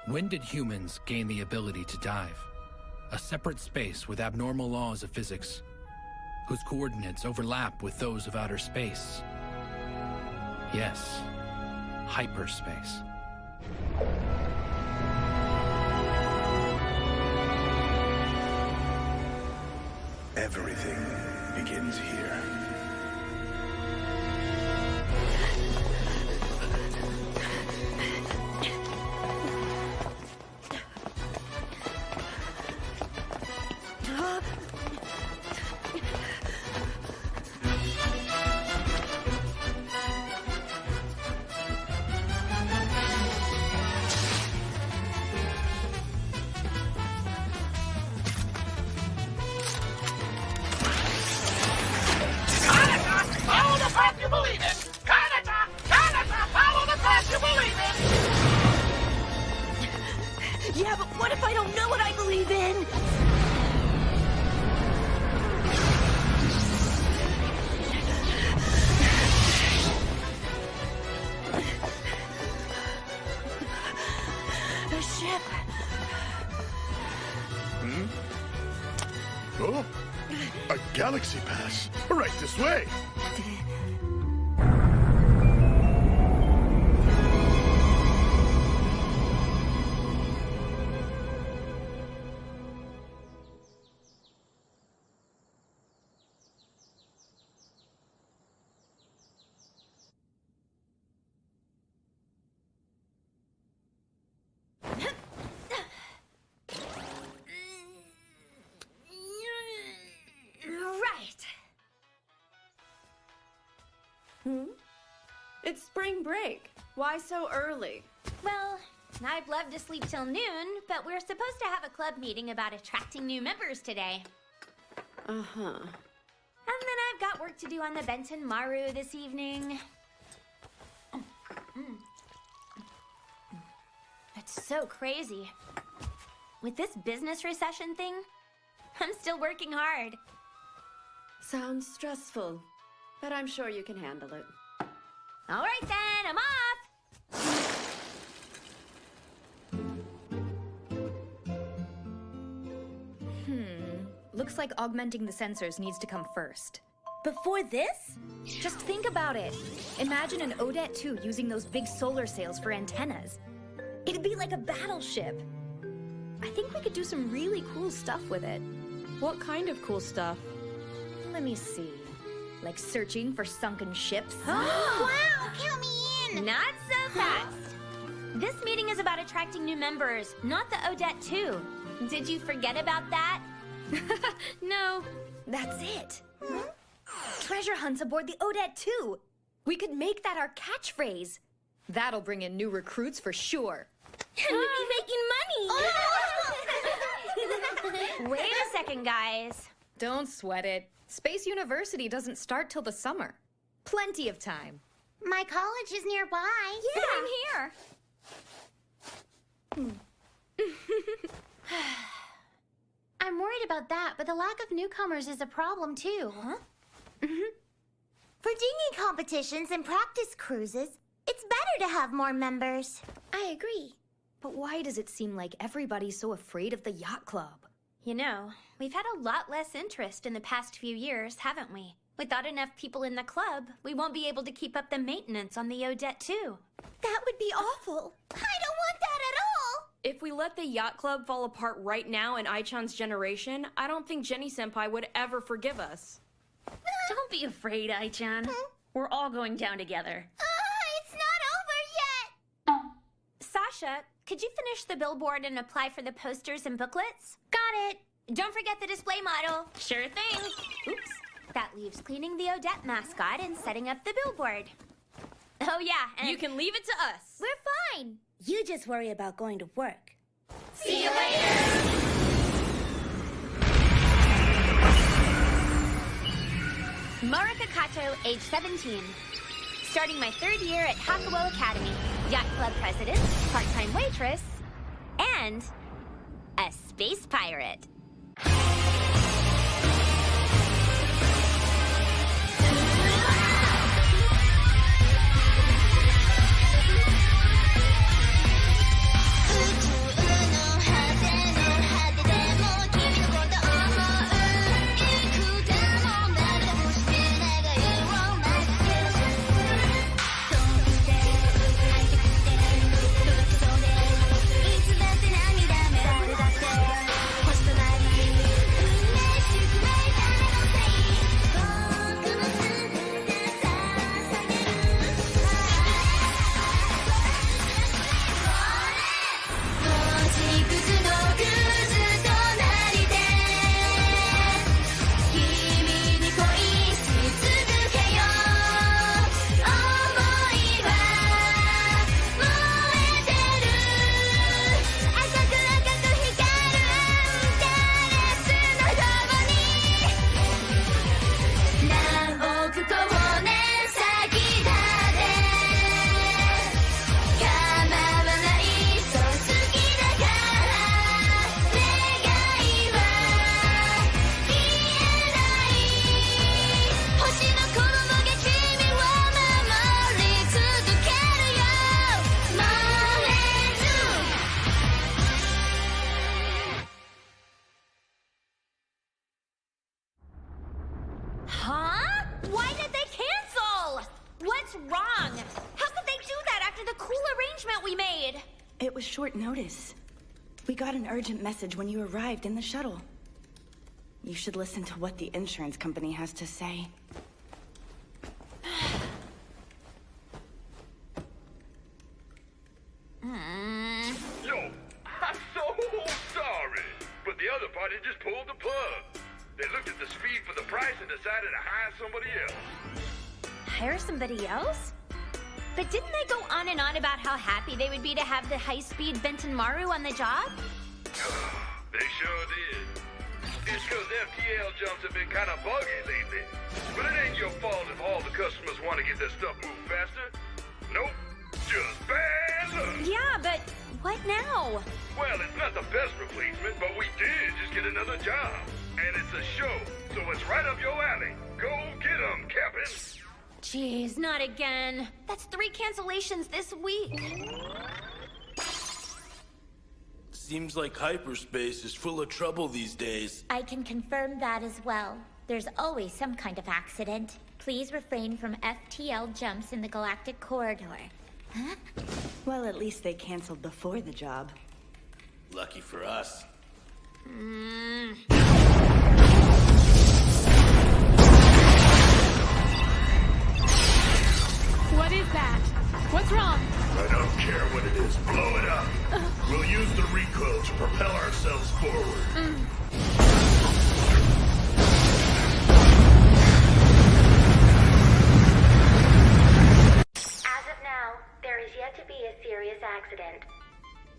When did humans gain the ability to dive? A separate space with abnormal laws of physics, whose coordinates overlap with those of outer space. Yes, hyperspace. Everything begins here. Yeah, but what if I don't know what I believe in? The ship. Oh, a galaxy pass. Right this way. It's spring break. Why so early? Well, I'd love to sleep till noon, but we're supposed to have a club meeting about attracting new members today. Uh-huh. And then I've got work to do on the Benton Maru this evening. It's so crazy. With this business recession thing, I'm still working hard. Sounds stressful, but I'm sure you can handle it. All right then, I'm off! Looks like augmenting the sensors needs to come first. Before this? Just think about it. Imagine an Odette 2 using those big solar sails for antennas. It'd be like a battleship. I think we could do some really cool stuff with it. What kind of cool stuff? Let me see. Like searching for sunken ships. Wow, count me in! Not so fast. This meeting is about attracting new members, not the Odette 2. Did you forget about that? No, that's it. Treasure hunts aboard the Odette 2. We could make that our catchphrase. That'll bring in new recruits for sure. And we'll be making money! Wait a second, guys. Don't sweat it. Space University doesn't start till the summer. Plenty of time. My college is nearby. Yeah. Same here. I'm worried about that, but the lack of newcomers is a problem, too. Huh? For dinghy competitions and practice cruises, it's better to have more members. I agree. But why does it seem like everybody's so afraid of the yacht club? You know, we've had a lot less interest in the past few years, haven't we? Without enough people in the club, we won't be able to keep up the maintenance on the Odette, too. That would be awful. I don't want that at all! If we let the yacht club fall apart right now in Aichan's generation, I don't think Jenny-senpai would ever forgive us. Don't be afraid, Aichan. We're all going down together. It's not over yet! Sasha, could you finish the billboard and apply for the posters and booklets? Got it. Don't forget the display model. Sure thing. Oops. That leaves cleaning the Odette mascot and setting up the billboard. Oh, yeah, and You can leave it to us. We're fine. You just worry about going to work. See you later! Marika Kato, age 17. Starting my 3rd year at Hakuo Academy. Yacht club president, part-time waitress, and a space pirate. Huh? Why did they cancel? What's wrong? How could they do that after the cool arrangement we made? It was short notice. We got an urgent message when you arrived in the shuttle. You should listen to what the insurance company has to say. Yo, I'm so sorry. But the other party just pulled the plug. They looked at the speed for the price and decided to hire somebody else. Hire somebody else? But didn't they go on and on about how happy they would be to have the high-speed Benton Maru on the job? They sure did. It's because FTL jumps have been kind of buggy lately. But it ain't your fault if all the customers want to get their stuff moved faster. Nope, just bad luck. Yeah, but what now? Well, it's not the best replacement, but we did just get another job. And it's a show, so it's right up your alley. Go get 'em, Captain. Jeez, not again. That's 3 cancellations this week. Seems like hyperspace is full of trouble these days. I can confirm that as well. There's always some kind of accident. Please refrain from FTL jumps in the galactic corridor. Huh? Well, at least they canceled before the job. Lucky for us. What is that? What's wrong? I don't care what it is. Blow it up. We'll use the recoil to propel ourselves forward. As of now, there is yet to be a serious accident.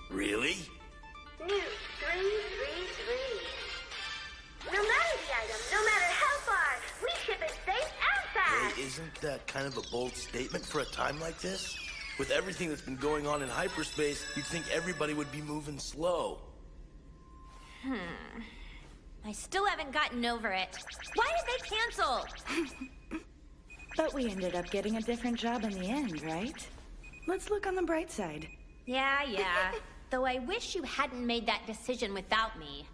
Really? News 333. No matter the item, no matter how far, we ship it safe and fast. Hey, isn't that kind of a bold statement for a time like this? With everything that's been going on in hyperspace, you'd think everybody would be moving slow. I still haven't gotten over it. Why did they cancel? But we ended up getting a different job in the end, right? Let's look on the bright side. Yeah. Though I wish you hadn't made that decision without me.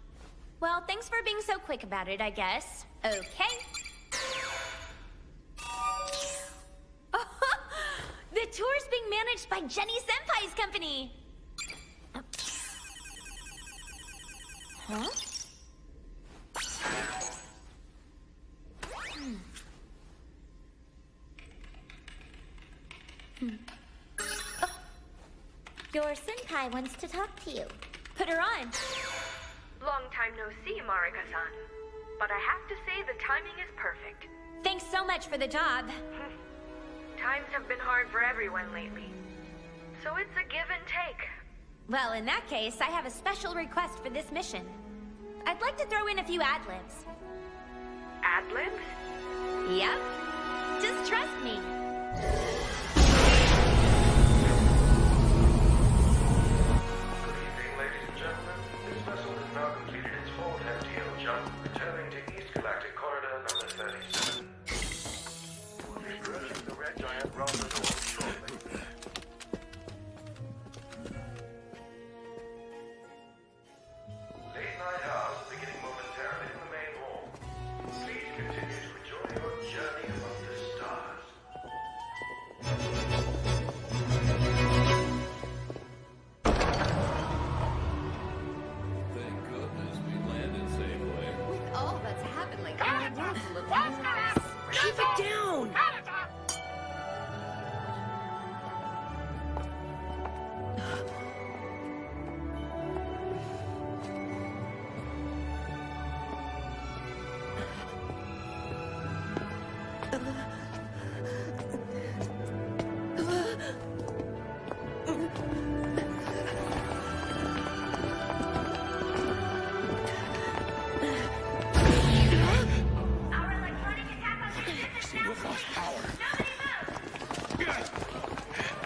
Well, thanks for being so quick about it, I guess. Okay. The tour's being managed by Jenny Senpai's company. Huh? Your senpai wants to talk to you. Put her on. Long time no see, Marika-san. But I have to say the timing is perfect. Thanks so much for the job. Times have been hard for everyone. everyone lately. So it's a give and take. Well, in that case, I have a special request for this mission. I'd like to throw in a few ad-libs. Ad-libs? Yep. Just trust me. Good evening, ladies and gentlemen. This vessel has now completed its fourth MTO jump, returning to East Galactic Corridor number 37. We'll be approaching the red giant round the door shortly. Late night hours beginning momentarily in the main hall. Please continue to enjoy your journey among the stars. Thank goodness we landed safely. With all that's happened lately, I want to look at Keep it down!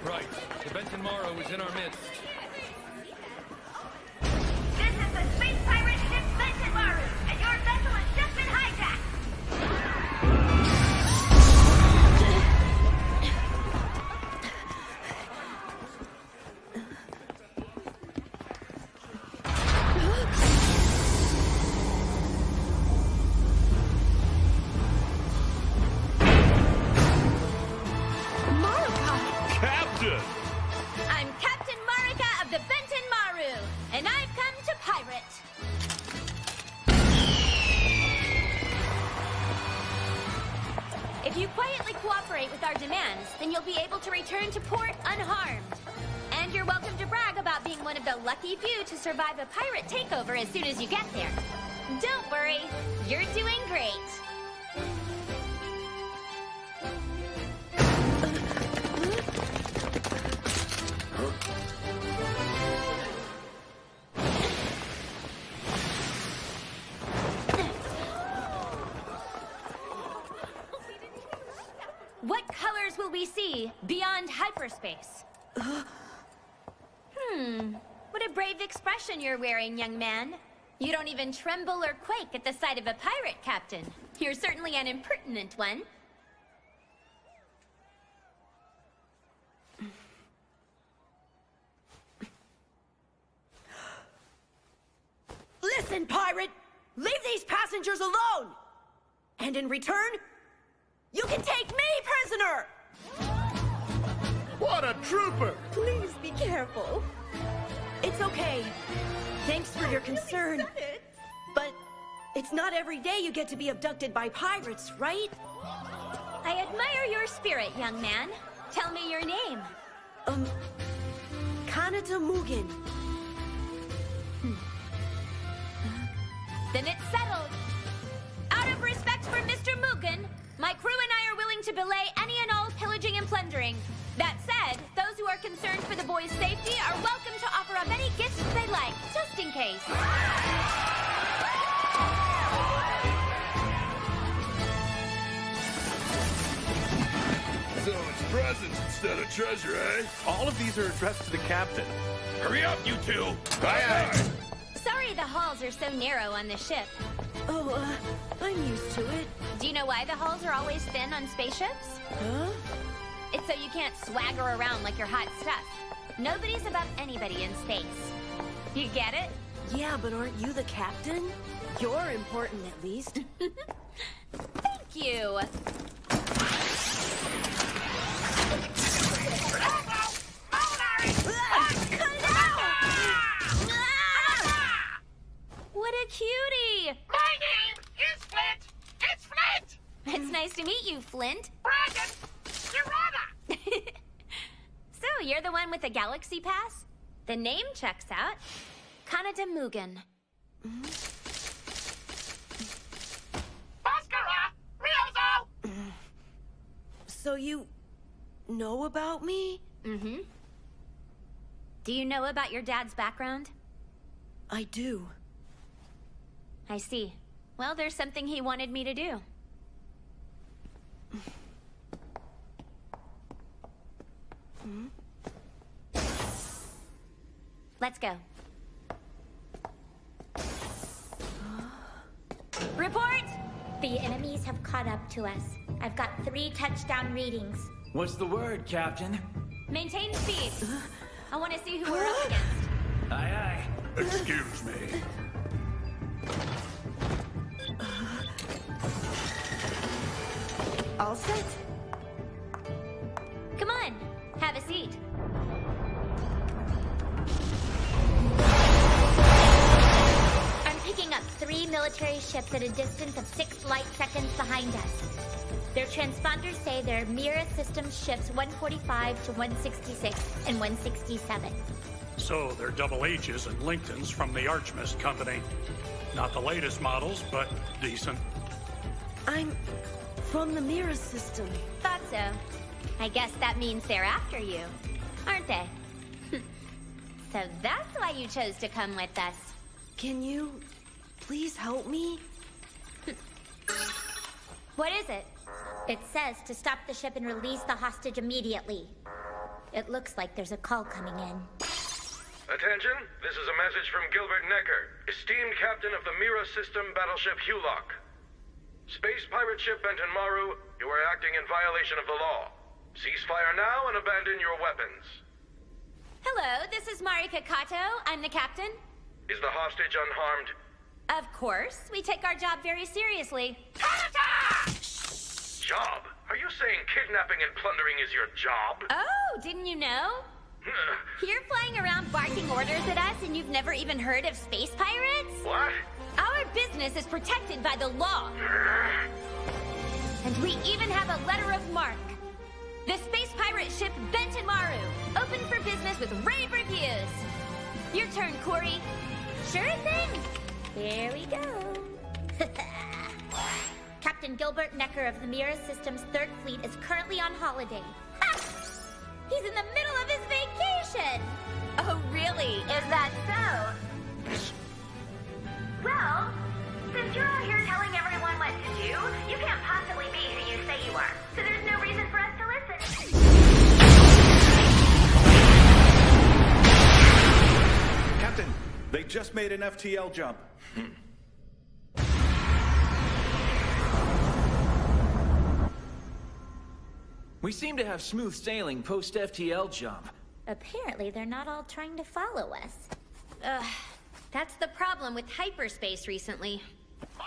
Right. The Benton Morrow is in our midst. This is the space pirate ship Benton Maru, and your vessel has just been hijacked. Captain! I'm Captain Marika of the Benton Maru, and I've come to pirate. If you quietly cooperate with our demands, then you'll be able to return to port unharmed. And you're welcome to brag about being one of the lucky few to survive a pirate takeover as soon as you get there. Don't worry, you're doing great. What colors will we see beyond hyperspace? What a brave expression you're wearing, young man. You don't even tremble or quake at the sight of a pirate captain. You're certainly an impertinent one. Listen, pirate! Leave these passengers alone! And in return, you can take me prisoner! What a trooper! Please be careful. It's okay. Thanks for your concern. But it's not every day you get to be abducted by pirates, right? I admire your spirit, young man. Tell me your name. Kanata Mugen. Then it's settled. Out of respect for Mr. Mugen, my crew and I are willing to belay any and all pillaging and plundering. That said, those who are concerned for the boys' safety are welcome to offer up any gifts they like, just in case. So it's presents instead of treasure, eh? All of these are addressed to the captain. Hurry up, you two! Aye, aye! Sorry the halls are so narrow on the ship. Oh, I'm used to it. Do you know why the halls are always thin on spaceships? Huh? It's so you can't swagger around like you're hot stuff. Nobody's above anybody in space. You get it? Yeah, but aren't you the captain? You're important, at least. Thank you. What a cutie! My name is Flint! It's Flint! It's nice to meet you, Flint. Brandon! Urana! So, you're the one with the galaxy pass? The name checks out. Kanata Mugen. Bhaskara! Ryozo! So you know about me? Mm-hmm. Do you know about your dad's background? I do. I see. Well, there's something he wanted me to do. Let's go. Report! The enemies have caught up to us. I've got 3 touchdown readings. What's the word, Captain? Maintain speed. I want to see who we're up against. Aye, aye. Excuse me. All set. Come on, have a seat. I'm picking up 3 military ships at a distance of 6 light seconds behind us. Their transponders say they're Mira Systems ships 145 to 166 and 167. So they're double H's and Lincolns from the Archmist Company. Not the latest models, but decent. I'm from the Mira system. Thought so. I guess that means they're after you, aren't they? So that's why you chose to come with us. Can you please help me? What is it? It says to stop the ship and release the hostage immediately. It looks like there's a call coming in. Attention, this is a message from Gilbert Necker, esteemed captain of the Mira system battleship Hulock. Space pirate ship Benton Maru, you are acting in violation of the law. Cease fire now and abandon your weapons. Hello, this is Marika Kato. I'm the captain. Is the hostage unharmed? Of course. We take our job very seriously. Job? Are you saying kidnapping and plundering is your job? Oh, didn't you know? You're flying around barking orders at us and you've never even heard of space pirates? What? Our business is protected by the law. And we even have a letter of marque. The space pirate ship Benton Maru, open for business with rave reviews. Your turn, Corey. Sure thing. Here we go. Captain Gilbert Necker of the Mira Systems 3rd Fleet is currently on holiday. Ha! He's in the middle of his vacation. Oh, really? Is that so? Well, since you're out here telling everyone what to do, you can't possibly be who you say you are. So there's no reason for us to listen. Captain, they just made an FTL jump. We seem to have smooth sailing post-FTL jump. Apparently, they're not all trying to follow us. That's the problem with hyperspace recently.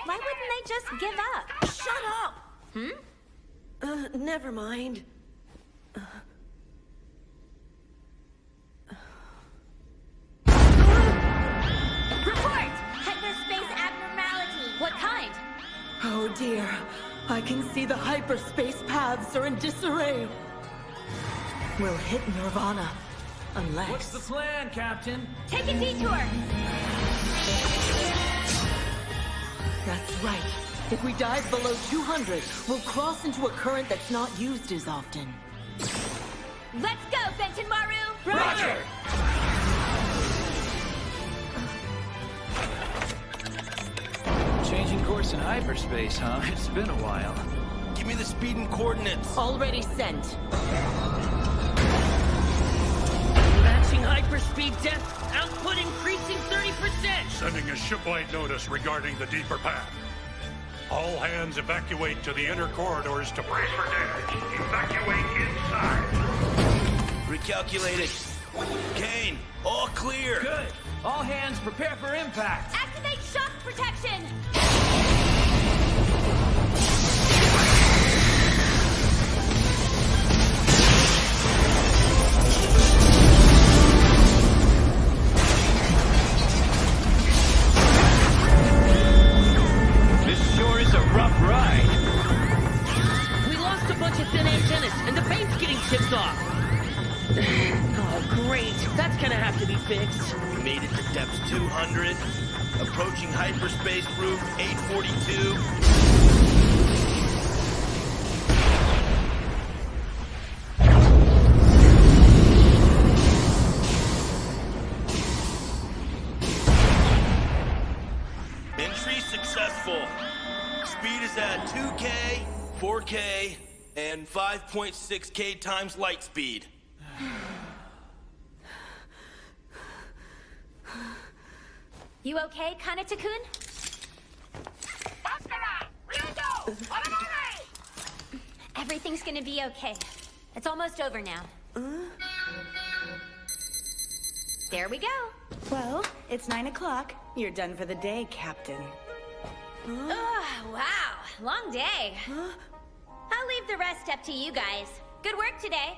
Why wouldn't they just give up? Shut up! Never mind. Report! Hyperspace abnormality. What kind? Oh dear. I can see the hyperspace paths are in disarray. We'll hit Nirvana. Unless... What's the plan, Captain? Take a detour! That's right. If we dive below 200, we'll cross into a current that's not used as often. Let's go, Benton Maru! Roger! Changing course in hyperspace, huh? It's been a while. Give me the speed and coordinates. Already sent. Matching hyperspeed depth, output increasing 30%. Sending a shipwide notice regarding the deeper path. All hands evacuate to the inner corridors to brace for damage. Evacuate inside. Recalculating. Kane, all clear. Good. All hands prepare for impact. Activate shock protection! This sure is a rough ride. We lost a bunch of thin antennas, and the bait's getting tipped off. Oh, great. That's gonna have to be fixed. We made it to depths 200. Approaching hyperspace route 842. 4K and 5.6K times light speed. You okay, Kanata-kun? Everything's gonna be okay. It's almost over now. There we go. Well, it's 9 o'clock. You're done for the day, Captain. Wow, long day. I'll leave the rest up to you guys. Good work today.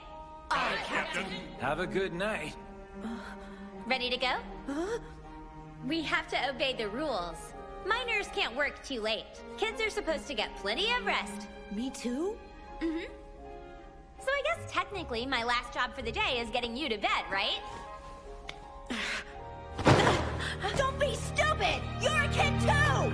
Aye, Captain. Have a good night. Ready to go? We have to obey the rules. Minors can't work too late. Kids are supposed to get plenty of rest. Me too? Mm-hmm. So I guess technically my last job for the day is getting you to bed, right? Don't be stupid! You're a kid too!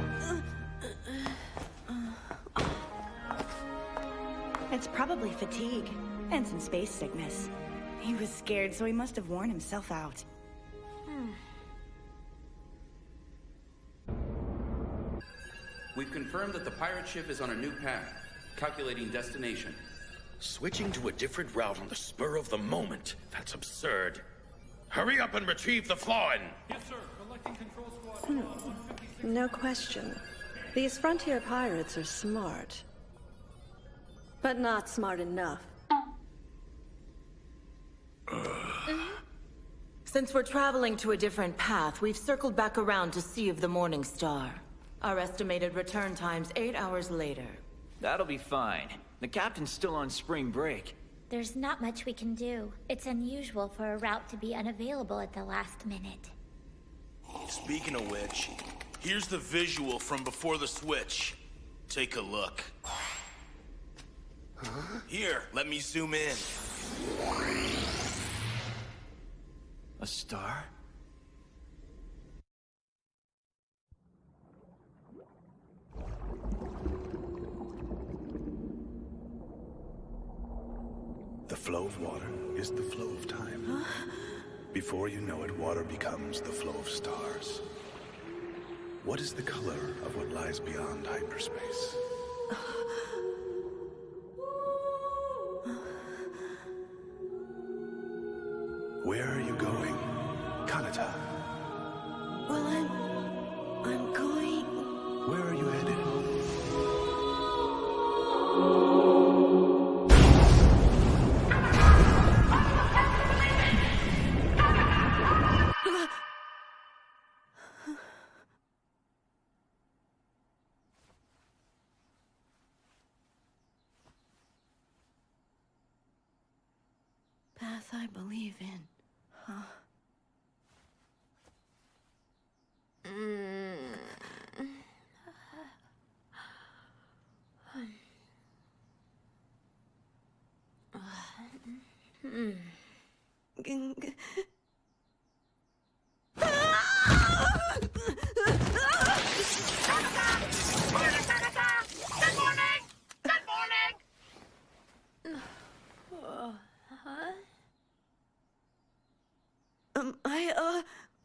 It's probably fatigue and some space sickness. He was scared, so he must have worn himself out. We've confirmed that the pirate ship is on a new path. Calculating destination. Switching to a different route on the spur of the moment. That's absurd. Hurry up and retrieve the fallen! Yes, sir. Electing control squad. No question. These frontier pirates are smart. But not smart enough. Since we're traveling to a different path, we've circled back around to Sea of the Morning Star. Our estimated return time's 8 hours later. That'll be fine. The captain's still on spring break. There's not much we can do. It's unusual for a route to be unavailable at the last minute. Speaking of which, here's the visual from before the switch. Take a look. Here, let me zoom in. A star? The flow of water is the flow of time. Before you know it, water becomes the flow of stars. What is the color of what lies beyond hyperspace? Where are you going, Kanata? Well, I'm going... Where are you headed? Path I believe in. Huh?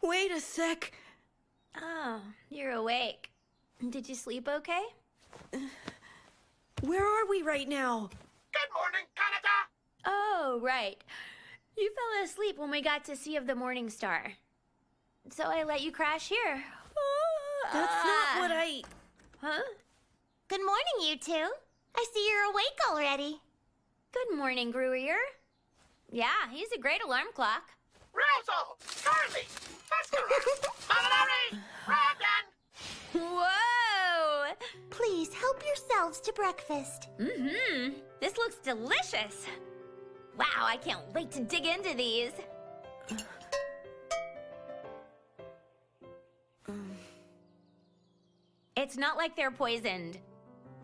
Wait a sec. Oh, you're awake. Did you sleep okay? Where are we right now? Good morning, Kanata! Oh, right. You fell asleep when we got to Sea of the Morning Star. So I let you crash here. That's not what I... Huh? Good morning, you two. I see you're awake already. Good morning, Gruyere. Yeah, he's a great alarm clock. Rousel! Carly! Buster! Malinari! Brandon! Whoa! Please help yourselves to breakfast. Mm-hmm. This looks delicious. Wow, I can't wait to dig into these. It's not like they're poisoned.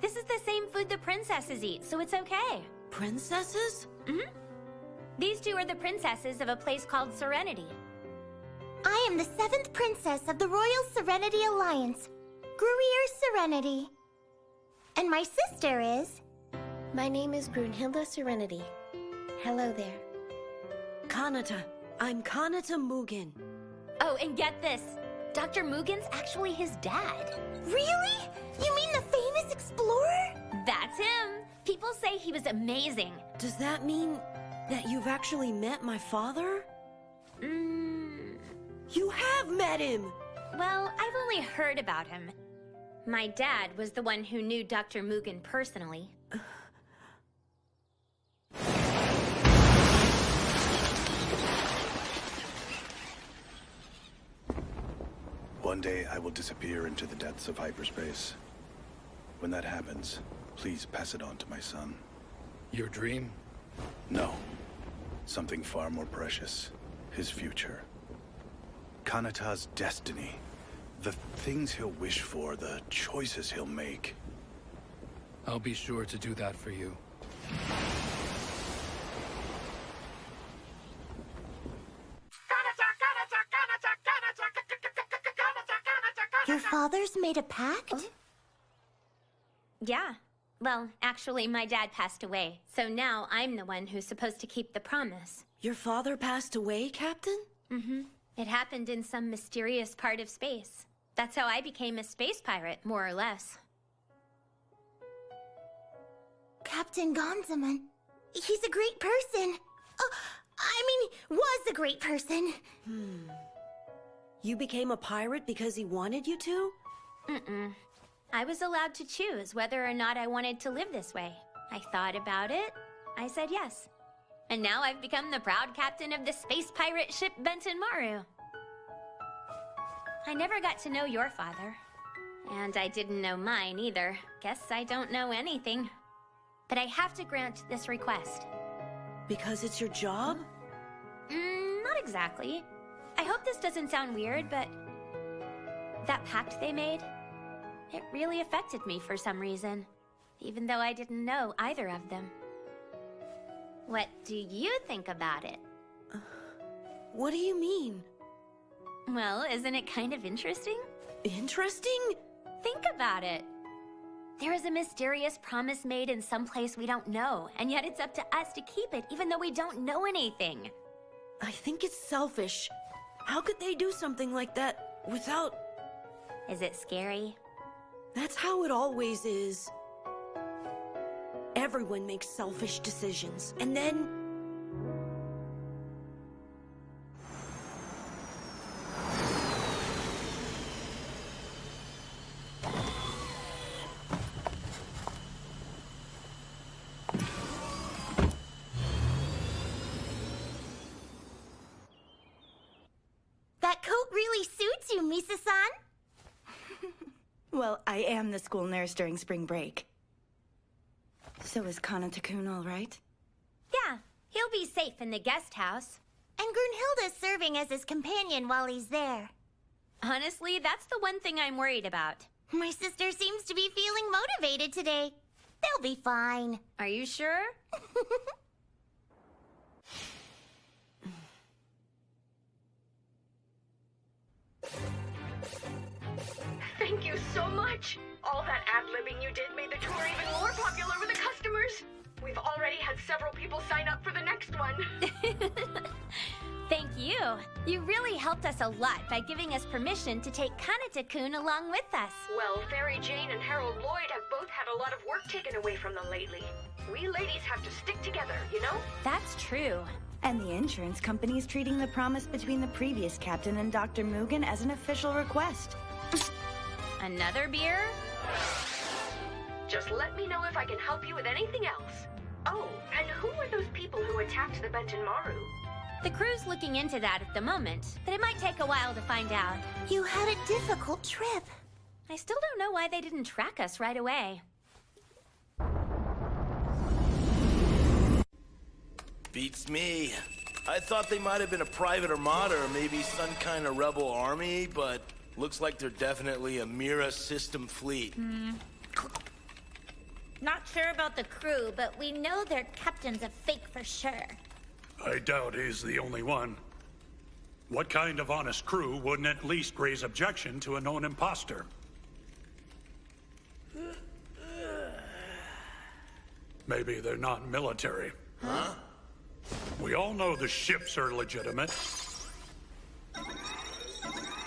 This is the same food the princesses eat, so it's okay. Princesses? Mm-hmm. These two are the princesses of a place called Serenity. I am the 7th princess of the Royal Serenity Alliance, Gruyere Serenity. And my sister is... My name is Brunhilde Serenity. Hello there. Kanata. I'm Kanata Mugen. Oh, and get this. Dr. Mugen's actually his dad. Really? You mean the famous explorer? That's him. People say he was amazing. Does that mean that you've actually met my father? You have met him! Well, I've only heard about him. My dad was the one who knew Dr. Mugen personally. One day I will disappear into the depths of hyperspace. When that happens, please pass it on to my son. Your dream? No. Something far more precious. His future. Kanata's destiny. The things he'll wish for, the choices he'll make. I'll be sure to do that for you. Your father's made a pact? Yeah. Well, actually, my dad passed away, so now I'm the one who's supposed to keep the promise. Your father passed away, Captain? Mm-hmm. It happened in some mysterious part of space. That's how I became a space pirate, more or less. Captain Gonzaman. He's a great person. Oh, was a great person. You became a pirate because he wanted you to? Mm-mm. I was allowed to choose whether or not I wanted to live this way. I thought about it. I said yes. And now I've become the proud captain of the space pirate ship Benton Maru. I never got to know your father. And I didn't know mine either. Guess I don't know anything. But I have to grant this request. Because it's your job? Not exactly. I hope this doesn't sound weird, but that pact they made, it really affected me for some reason, even though I didn't know either of them. What do you think about it? What do you mean? Well, isn't it kind of interesting? Interesting? Think about it. There is a mysterious promise made in some place we don't know, and yet it's up to us to keep it even though we don't know anything. I think it's selfish. How could they do something like that without... Is it scary? That's how it always is. Everyone makes selfish decisions, and then... That coat really suits you, Misa-san. Well, I am the school nurse during spring break. So is Kanata-kun all right? Yeah, he'll be safe in the guest house. And Grunhilda's serving as his companion while he's there. Honestly, that's the one thing I'm worried about. My sister seems to be feeling motivated today. They'll be fine. Are you sure? Thank you so much! All that ad-libbing you did made the tour even more popular with the customers! We've already had several people sign up for the next one. Thank you. You really helped us a lot by giving us permission to take Kanata-kun along with us. Well, Fairy Jane and Harold Lloyd have both had a lot of work taken away from them lately. We ladies have to stick together, you know? That's true. And the insurance company's treating the promise between the previous captain and Dr. Mugen as an official request. Another beer? Just let me know if I can help you with anything else. Oh, and who were those people who attacked the Benton Maru? The crew's looking into that at the moment, but it might take a while to find out. You had a difficult trip. I still don't know why they didn't track us right away. Beats me. I thought they might have been a private armada or maybe some kind of rebel army, but looks like they're definitely a Mira system fleet. Not sure about the crew, but we know their captain's a fake for sure. I doubt he's the only one. What kind of honest crew wouldn't at least raise objection to a known imposter? Maybe they're not military. Huh? We all know the ships are legitimate.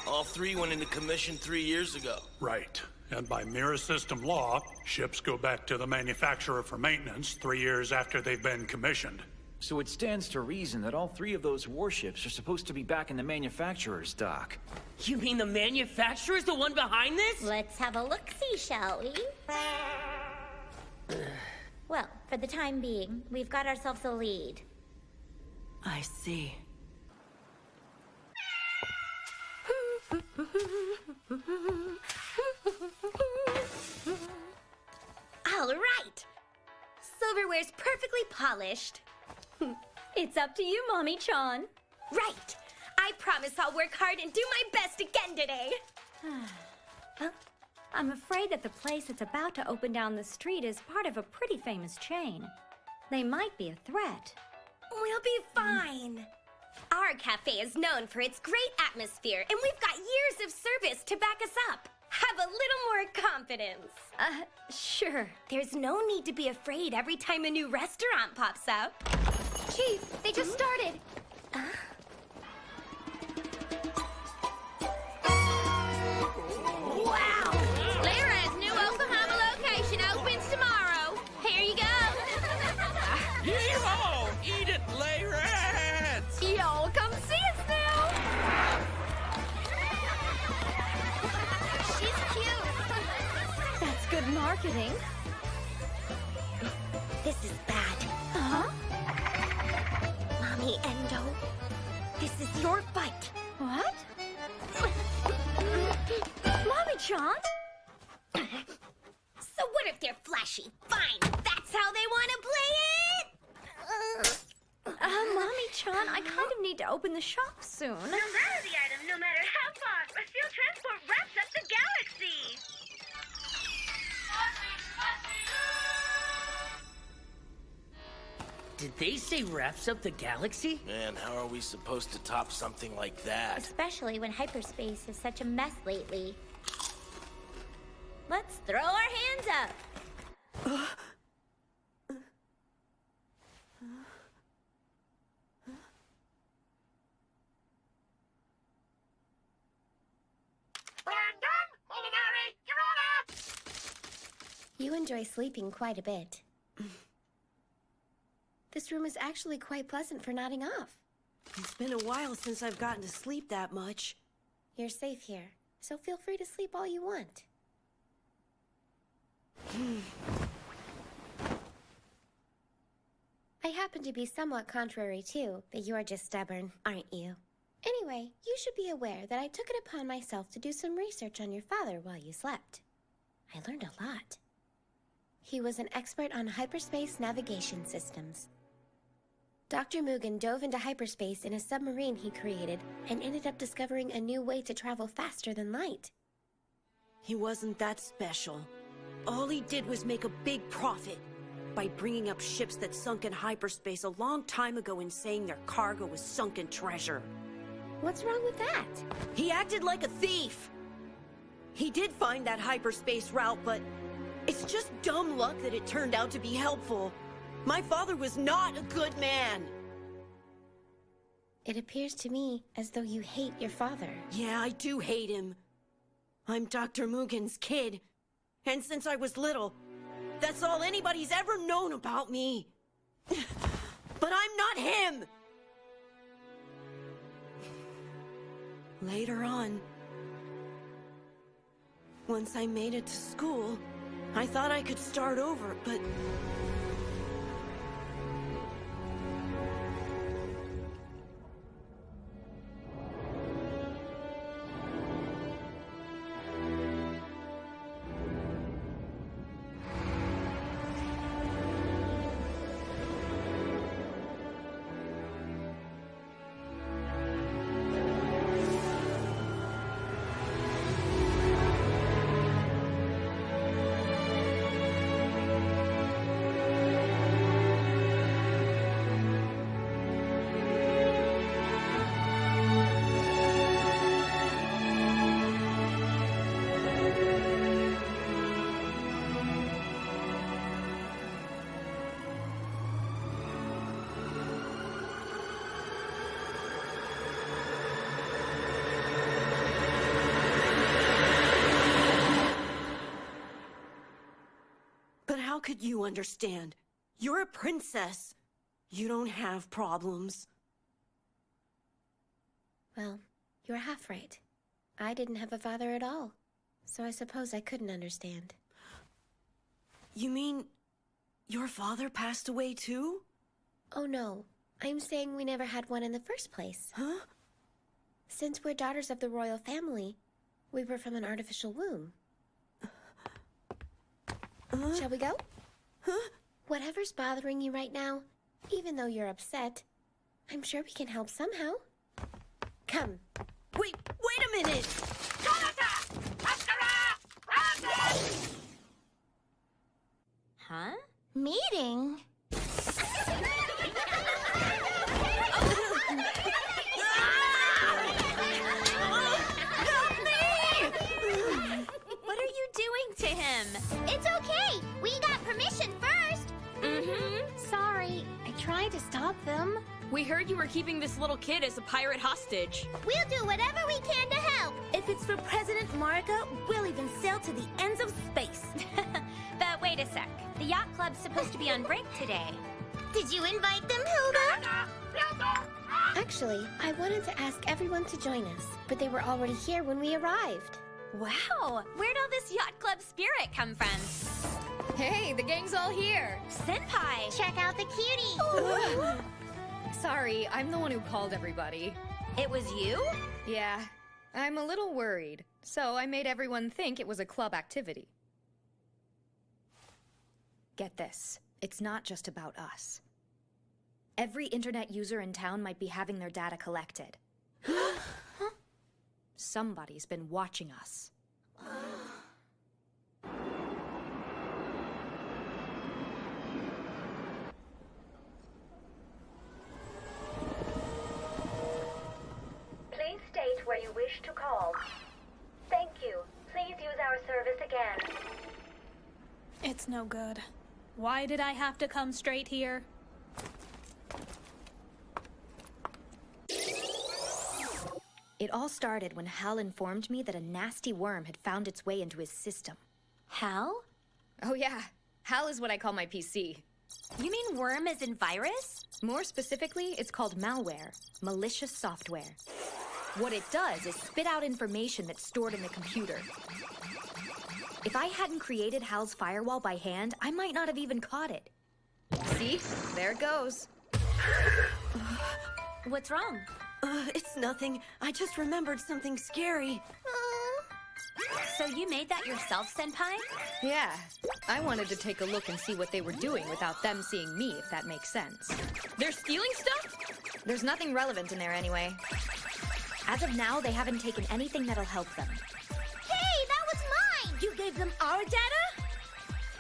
All three went into commission 3 years ago. Right. And by Mirror System law, ships go back to the manufacturer for maintenance 3 years after they've been commissioned. So it stands to reason that all 3 of those warships are supposed to be back in the manufacturer's dock. You mean the manufacturer's the one behind this? Let's have a look-see, shall we? Well, for the time being, we've got ourselves a lead. I see. All right. Silverware's perfectly polished. It's up to you, Mommy-chan. Right. I promise I'll work hard and do my best again today. Well, I'm afraid that the place that's about to open down the street is part of a pretty famous chain. They might be a threat. We'll be fine. Our cafe is known for its great atmosphere, and we've got years of service to back us up. Have a little more confidence. Sure. There's no need to be afraid every time a new restaurant pops up. Chief, they just started. Wow! Lyra's new Oklahoma location opens tomorrow. Here you go. Yeehaw! Eat it, Layrats! Y'all come see us now. She's cute. That's good marketing. This is bad. Huh? Mommy Endo, this is your fight. What? Mommy-chan? So what if they're flashy? Fine, that's how they want to play it? Mommy-chan, I kind of need to open the shop soon. No matter the item, no matter how far, a steel transport wraps up the galaxy. Did they say wraps up the galaxy? Man, how are we supposed to top something like that? Especially when hyperspace is such a mess lately. Let's throw our hands up. You enjoy sleeping quite a bit. This room is actually quite pleasant for nodding off. It's been a while since I've gotten to sleep that much. You're safe here, so feel free to sleep all you want. I happen to be somewhat contrary too, but you're just stubborn, aren't you? Anyway, you should be aware that I took it upon myself to do some research on your father while you slept. I learned a lot. He was an expert on hyperspace navigation systems. Dr. Mugen dove into hyperspace in a submarine he created and ended up discovering a new way to travel faster than light. He wasn't that special. All he did was make a big profit by bringing up ships that sunk in hyperspace a long time ago and saying their cargo was sunken treasure. What's wrong with that? He acted like a thief. He did find that hyperspace route, but it's just dumb luck that it turned out to be helpful. My father was not a good man. It appears to me as though you hate your father. Yeah, I do hate him. I'm Dr. Mugen's kid. And since I was little, that's all anybody's ever known about me. But I'm not him! Later on, once I made it to school, I thought I could start over, but... How could you understand? You're a princess. You don't have problems. Well, you're half right. I didn't have a father at all, so I suppose I couldn't understand. You mean your father passed away too? Oh no, I'm saying we never had one in the first place. Huh? Since we're daughters of the royal family, we were from an artificial womb. Shall we go? Huh? Whatever's bothering you right now, even though you're upset, I'm sure we can help somehow. Come. Wait a minute! Huh? Meeting? What are you doing to him? It's okay. We got permission first. Sorry, I tried to stop them. We heard you were keeping this little kid as a pirate hostage. We'll do whatever we can to help. If it's for President Marika, we'll even sail to the ends of space. But wait a sec. The yacht club's supposed to be on break today. Did you invite them, Hilda? Actually, I wanted to ask everyone to join us, but they were already here when we arrived. Wow, where'd all this yacht club spirit come from? Hey, the gang's all here. Senpai! Check out the cutie. Sorry, I'm the one who called everybody. It was you? Yeah, I'm a little worried, so I made everyone think it was a club activity. Get this, it's not just about us. Every internet user in town might be having their data collected. Somebody's been watching us. Please state where you wish to call. Thank you. Please use our service again. It's no good. Why did I have to come straight here? It all started when Hal informed me that a nasty worm had found its way into his system. Hal? Oh yeah, Hal is what I call my PC. You mean worm as in virus? More specifically, it's called malware, malicious software. What it does is spit out information that's stored in the computer. If I hadn't created Hal's firewall by hand, I might not have even caught it. See? There it goes. What's wrong? It's nothing. I just remembered something scary. So you made that yourself, Senpai? Yeah. I wanted to take a look and see what they were doing without them seeing me, if that makes sense. They're stealing stuff? There's nothing relevant in there anyway. As of now, they haven't taken anything that'll help them. Hey, that was mine! You gave them our data?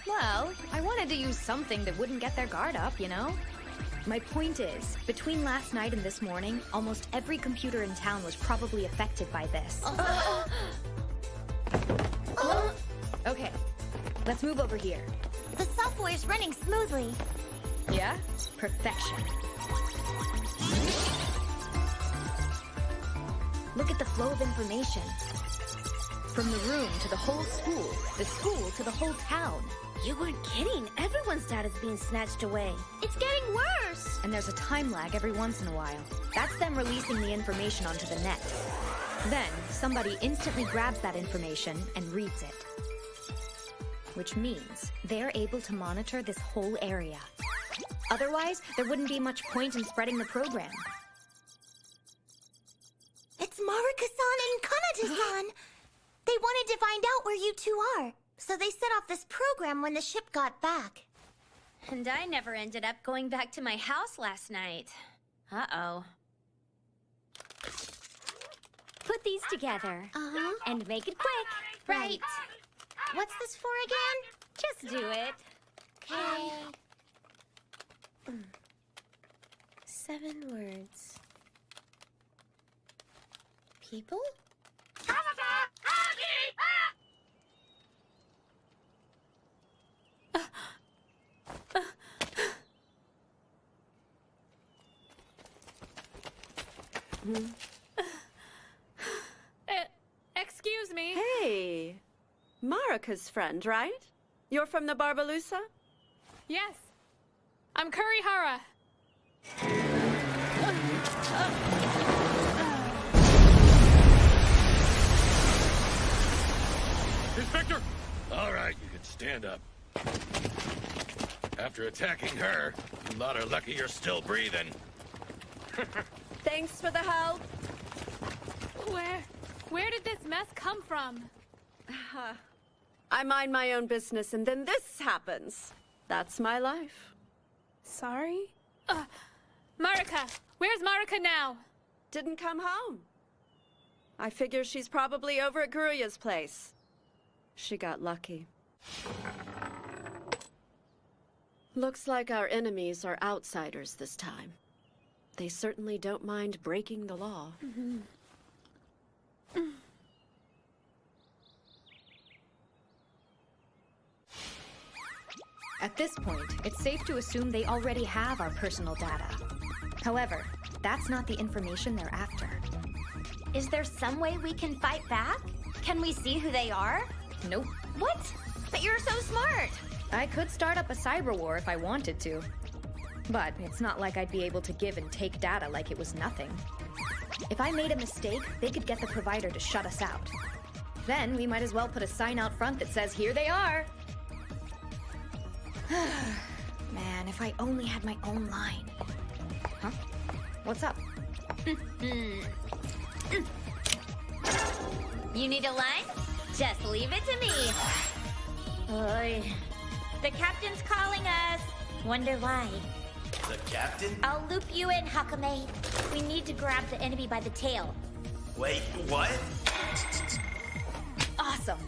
Well, I wanted to use something that wouldn't get their guard up, you know? My point is, between last night and this morning, almost every computer in town was probably affected by this. Okay, let's move over here. The software's running smoothly. Yeah? Perfection. Look at the flow of information. From the room to the whole school, the school to the whole town. You weren't kidding. Everyone's data's being snatched away. It's getting worse. And there's a time lag every once in a while. That's them releasing the information onto the net. Then, somebody instantly grabs that information and reads it. Which means they're able to monitor this whole area. Otherwise, there wouldn't be much point in spreading the program. It's Marika-san and Kanata-san. They wanted to find out where you two are. So they set off this program when the ship got back. And I never ended up going back to my house last night. Uh-oh. Put these together. And make it quick. Right. What's this for again? Just do it. Okay. 7 words. People? Excuse me. Hey, Marika's friend, right? You're from the Barbalusa? Yes. I'm Kurihara. Inspector! All right, you can stand up. After attacking her, you lot are lucky you're still breathing. Thanks for the help. Where did this mess come from? I mind my own business and then this happens. That's my life. Sorry? Marika! Where's Marika now? Didn't come home. I figure she's probably over at Guruya's place. She got lucky. Looks like our enemies are outsiders this time. They certainly don't mind breaking the law. At this point, it's safe to assume they already have our personal data. However, that's not the information they're after. Is there some way we can fight back? Can we see who they are? Nope. What? But you're so smart! I could start up a cyber war if I wanted to. But it's not like I'd be able to give and take data like it was nothing. If I made a mistake, they could get the provider to shut us out. Then we might as well put a sign out front that says, "Here they are!" Man, if I only had my own line. Huh? What's up? You need a line? Just leave it to me. Oy. The captain's calling us. Wonder why. The captain? I'll loop you in, Hakame. We need to grab the enemy by the tail. Wait, what? Awesome.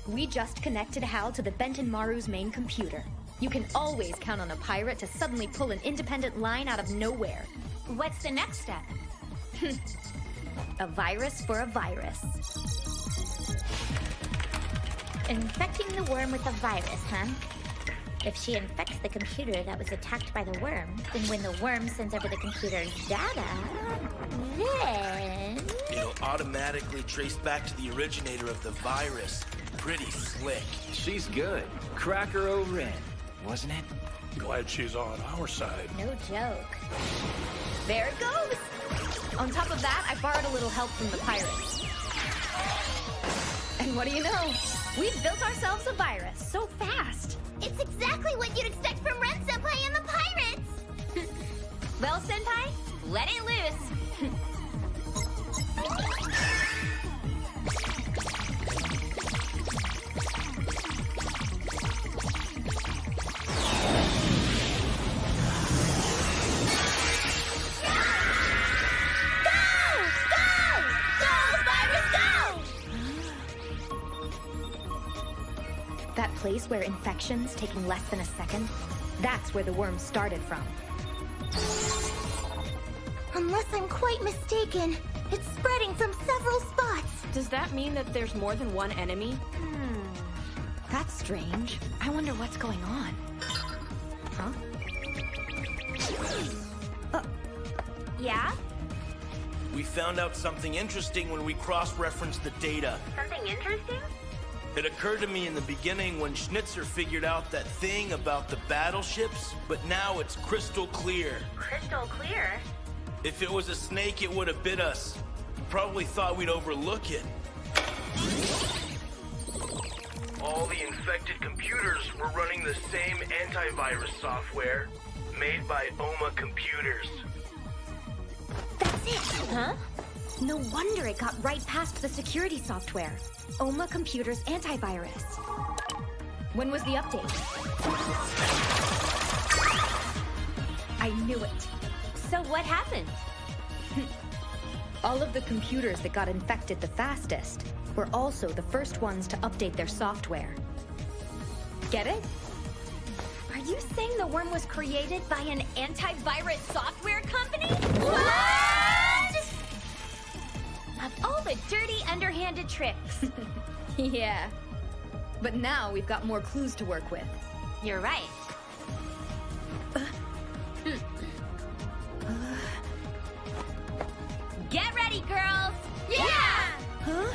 We just connected Hal to the Benton Maru's main computer. You can always count on a pirate to suddenly pull an independent line out of nowhere. What's the next step? A virus for a virus. Infecting the worm with a virus, huh? If she infects the computer that was attacked by the worm, then when the worm sends over the computer's data, then... It'll automatically trace back to the originator of the virus. Pretty slick. She's good. Cracker over in, wasn't it? Glad she's on our side. No joke. There it goes! On top of that, I borrowed a little help from the pirates. And what do you know? We've built ourselves a virus so fast. It's exactly what you'd expect from Ren Senpai and the pirates! Well, Senpai, let it loose. That place where infection's taking less than a second, that's where the worm started from. Unless I'm quite mistaken, it's spreading from several spots. Does that mean that there's more than one enemy? That's strange. I wonder what's going on. Huh? Yeah? We found out something interesting when we cross-referenced the data. Something interesting? It occurred to me in the beginning when Schnitzer figured out that thing about the battleships, but now it's crystal clear. Crystal clear? If it was a snake, it would have bit us. Probably thought we'd overlook it. All the infected computers were running the same antivirus software made by OMA computers. That's it! Huh? No wonder it got right past the security software. OMA Computer's antivirus. When was the update? I knew it. So what happened? All of the computers that got infected the fastest were also the first ones to update their software. Get it? Are you saying the worm was created by an antivirus software company? What? Of all the dirty, underhanded tricks. Yeah. But now we've got more clues to work with. You're right. Get ready, girls! Yeah! Huh?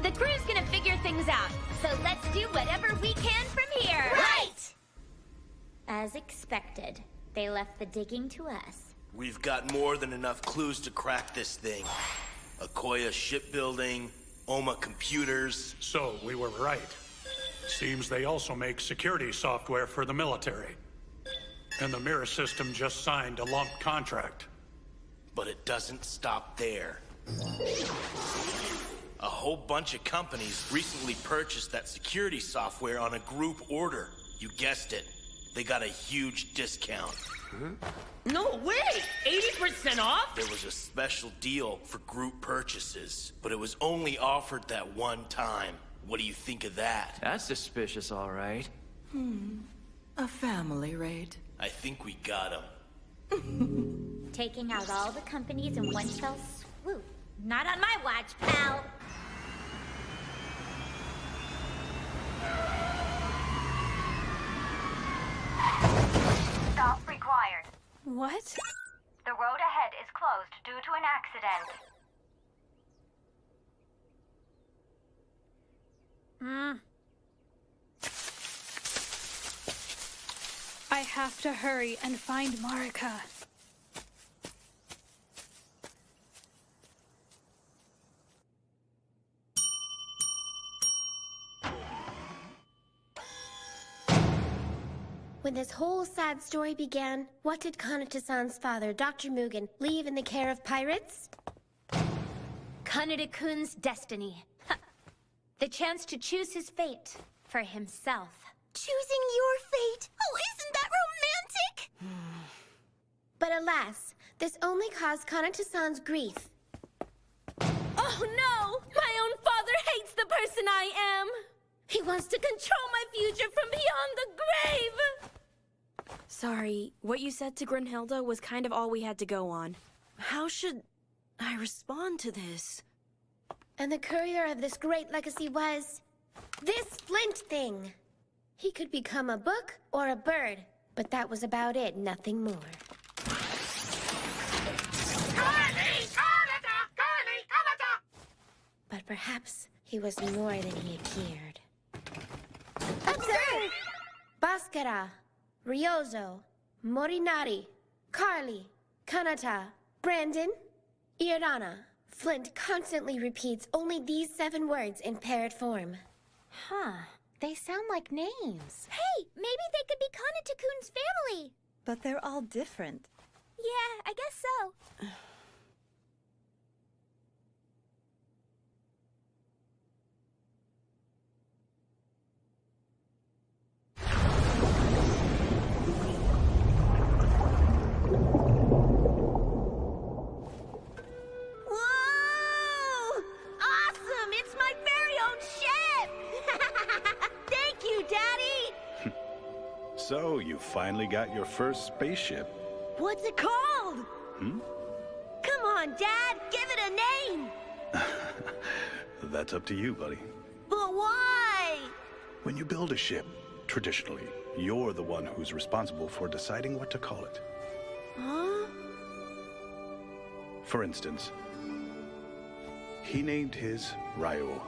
The crew's gonna figure things out, so let's do whatever we can from here. Right! As expected, they left the digging to us. We've got more than enough clues to crack this thing. Akoya Shipbuilding, Oma Computers. So, we were right. Seems they also make security software for the military. And the Mirror system just signed a lump contract. But it doesn't stop there. A whole bunch of companies recently purchased that security software on a group order. You guessed it. They got a huge discount. No way! 80% off? There was a special deal for group purchases, but it was only offered that one time. What do you think of that? That's suspicious, all right. A family raid. I think we got him. Taking out all the companies in one fell swoop. Not on my watch, pal. Stop required. What? The road ahead is closed due to an accident. I have to hurry and find Marika. When this whole sad story began, what did Kanata-san's father, Dr. Mugen, leave in the care of pirates? Kanata-kun's destiny. The chance to choose his fate for himself. Choosing your fate? Oh, isn't that romantic? But alas, this only caused Kanata-san's grief. Oh no! My own father hates the person I am! He wants to control my future from beyond the grave! Sorry, what you said to Grunhilda was kind of all we had to go on. How should I respond to this? And the courier of this great legacy was... this Flint thing! He could become a book or a bird, but that was about it, nothing more. But perhaps he was more than he appeared. Observe! Bhaskara, Ryozo, Morinari, Carly, Kanata, Brandon, Irana. Flint constantly repeats only these 7 words in paired form. Huh. They sound like names. Hey, maybe they could be Kanata-kun's family. But they're all different. Yeah, I guess so. Whoa! Awesome! It's my very own ship! Thank you, Daddy! So, you finally got your first spaceship. What's it called? Hmm? Come on, Dad! Give it a name! That's up to you, buddy. But why? When you build a ship, traditionally, you're the one who's responsible for deciding what to call it. Huh? For instance, he named his Ryo.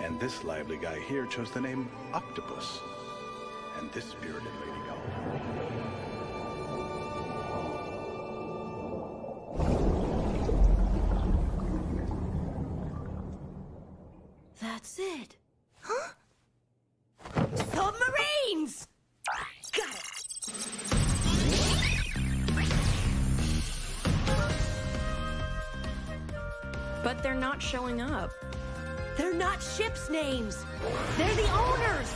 And this lively guy here chose the name Octopus. And this spirited lady called... That's it. Huh? Submarines! Got it! But they're not showing up. They're not ships' names. They're the owners.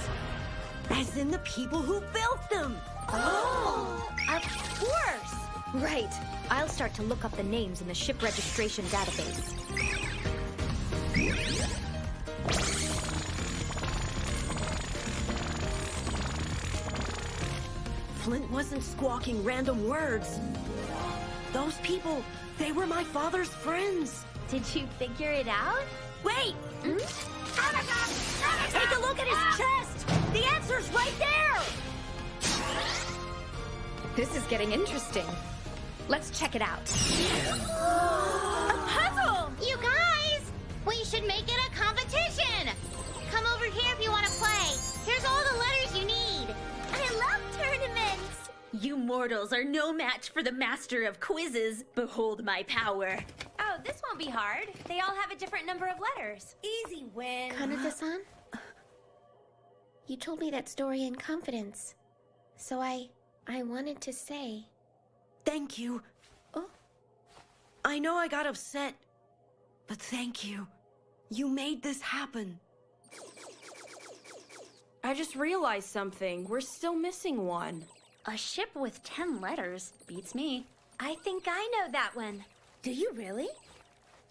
As in the people who built them. Oh! Of course! Right. I'll start to look up the names in the ship registration database. Flint wasn't squawking random words. Those people, they were my father's friends. Did you figure it out? Wait! Take a look at his chest! The answer's right there! This is getting interesting. Let's check it out. A puzzle! You guys! We should make it a competition! Come over here if you want to play. Here's all the letters you need. I love tournaments! mortals are no match for the master of quizzes. Behold my power. Oh, this won't be hard. They all have a different number of letters. Easy win. Kanata-san? You told me that story in confidence. So I wanted to say... Thank you. Oh. I know I got upset, but thank you. You made this happen. I just realized something. We're still missing one. A ship with 10 letters beats me. I think I know that one. Do you really?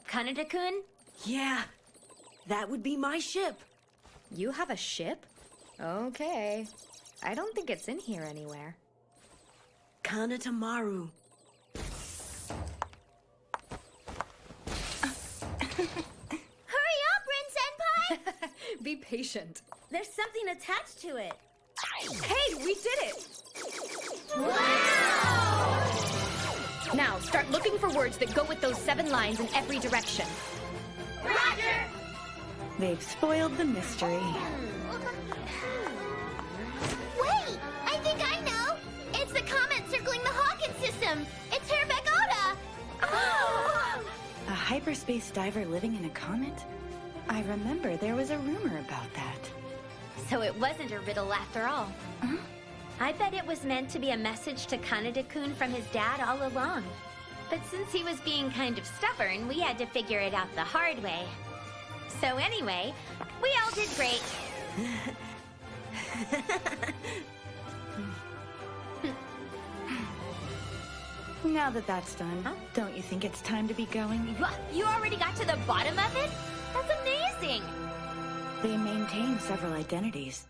Kanata-kun? Yeah, that would be my ship. You have a ship? Okay. I don't think it's in here anywhere. Kanatamaru. Hurry up, Rin-senpai! Be patient. There's something attached to it. Hey, we did it! Wow! Now, start looking for words that go with those 7 lines in every direction. Roger! They've spoiled the mystery. Wait! I think I know! It's the comet circling the Hawkins system! It's Herbeck Oda! Oh! A hyperspace diver living in a comet? I remember there was a rumor about that. So it wasn't a riddle after all. Huh? I bet it was meant to be a message to Kanata-kun from his dad all along. But since he was being kind of stubborn, we had to figure it out the hard way. So anyway, we all did great. Now that that's done, don't you think it's time to be going? You already got to the bottom of it? That's amazing! They maintain several identities,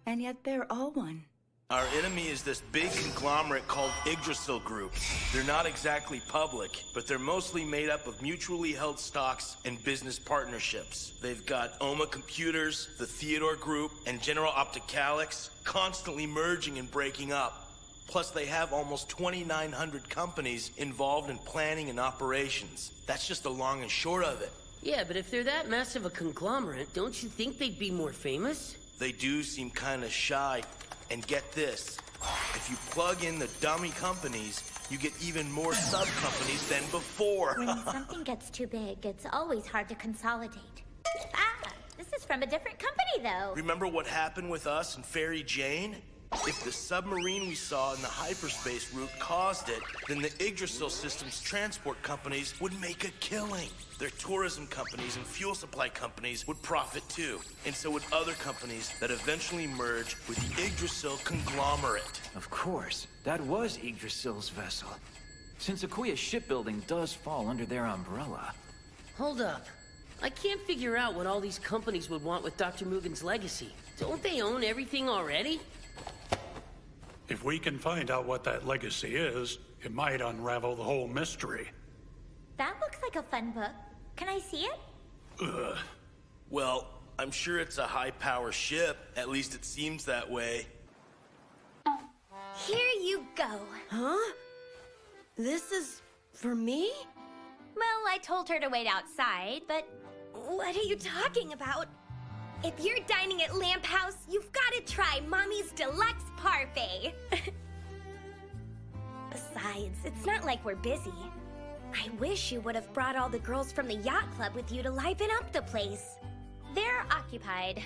and yet they're all one. Our enemy is this big conglomerate called Yggdrasil Group. They're not exactly public, but they're mostly made up of mutually held stocks and business partnerships. They've got Oma Computers, the Theodore Group, and General Opticalix constantly merging and breaking up. Plus, they have almost 2,900 companies involved in planning and operations. That's just the long and short of it. Yeah, but if they're that massive a conglomerate, don't you think they'd be more famous? They do seem kind of shy. And get this, if you plug in the dummy companies, you get even more sub-companies than before. When something gets too big, it's always hard to consolidate. Ah, this is from a different company, though. Remember what happened with us and Fairy Jane? If the submarine we saw in the hyperspace route caused it, then the Yggdrasil Systems transport companies would make a killing. Their tourism companies and fuel supply companies would profit too. And so would other companies that eventually merge with the Yggdrasil conglomerate. Of course. That was Yggdrasil's vessel. Since Akuya Shipbuilding does fall under their umbrella. Hold up. I can't figure out what all these companies would want with Dr. Mugen's legacy. Don't they own everything already? If we can find out what that legacy is, it might unravel the whole mystery. That looks like a fun book. Can I see it? Ugh. Well, I'm sure it's a high-power ship. At least it seems that way. Here you go. Huh? This is for me? Well, I told her to wait outside, but... What are you talking about? If you're dining at Lamp House, you've got to try Mommy's Deluxe Parfait. Besides, it's not like we're busy. I wish you would have brought all the girls from the yacht club with you to liven up the place. They're occupied.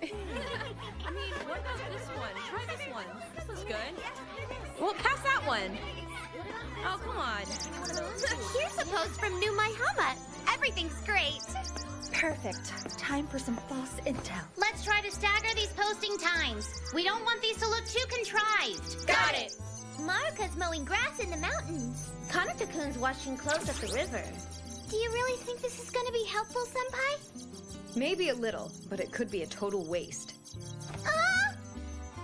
I mean, what about this one? Try this one. This is good. Well, pass that one. Oh, come on. Here's a post from New My Helmet. Everything's great. Perfect. Time for some false intel. Let's try to stagger these posting times. We don't want these to look too contrived. Got it. Maruka's mowing grass in the mountains. Kanata-kun's washing clothes at the river. Do you really think this is going to be helpful, Senpai? Maybe a little, but it could be a total waste.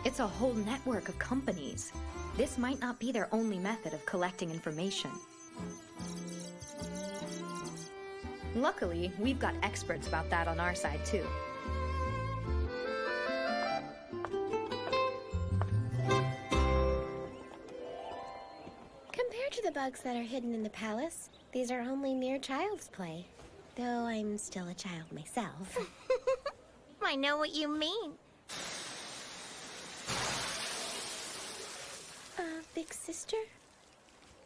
It's a whole network of companies. This might not be their only method of collecting information. Luckily, we've got experts about that on our side, too. Compared to the bugs that are hidden in the palace, these are only mere child's play. Though I'm still a child myself. I know what you mean. big sister?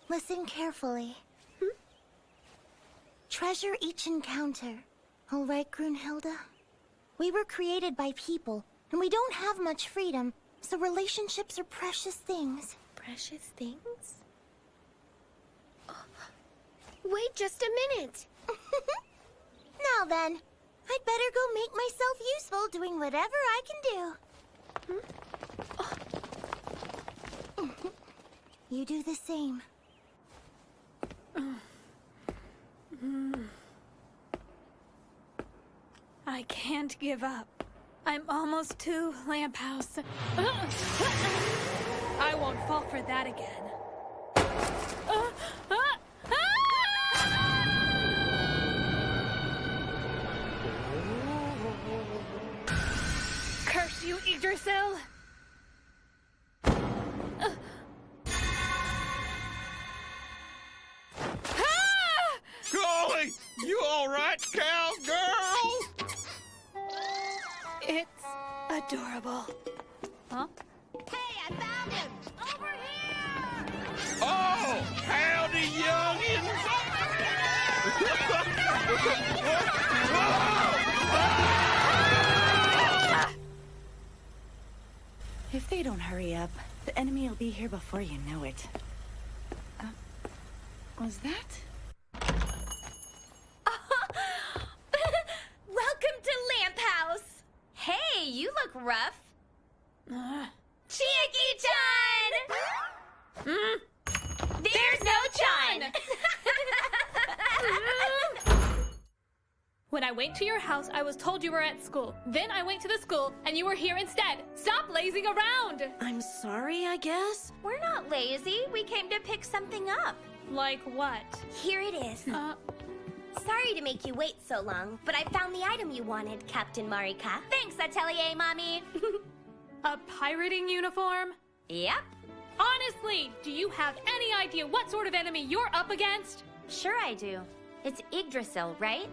Listen carefully. Treasure each encounter. All right, Grunhilde? We were created by people, and we don't have much freedom, so relationships are precious things. Precious things? Oh. Wait just a minute. Now then, I'd better go make myself useful doing whatever I can do. You do the same. I can't give up. I'm almost to Lamp House. I won't fall for that again. Curse you, Yggdrasil! Golly! You alright, cowgirl? It's adorable. Huh? Hey, I found him! Over here! Oh! Howdy, youngins! If they don't hurry up, the enemy will be here before you know it. Was that? Welcome to Lamp House. Hey, you look rough. Chiaki-chan! There's no Chan! When I went to your house, I was told you were at school. Then I went to the school, and you were here instead. Stop lazing around! I'm sorry, I guess? We're not lazy. We came to pick something up. Like what? Here it is. Sorry to make you wait so long, but I found the item you wanted, Captain Marika. Thanks, Atelier Mommy. A pirating uniform? Yep. Honestly, do you have any idea what sort of enemy you're up against? Sure I do. It's Yggdrasil, right?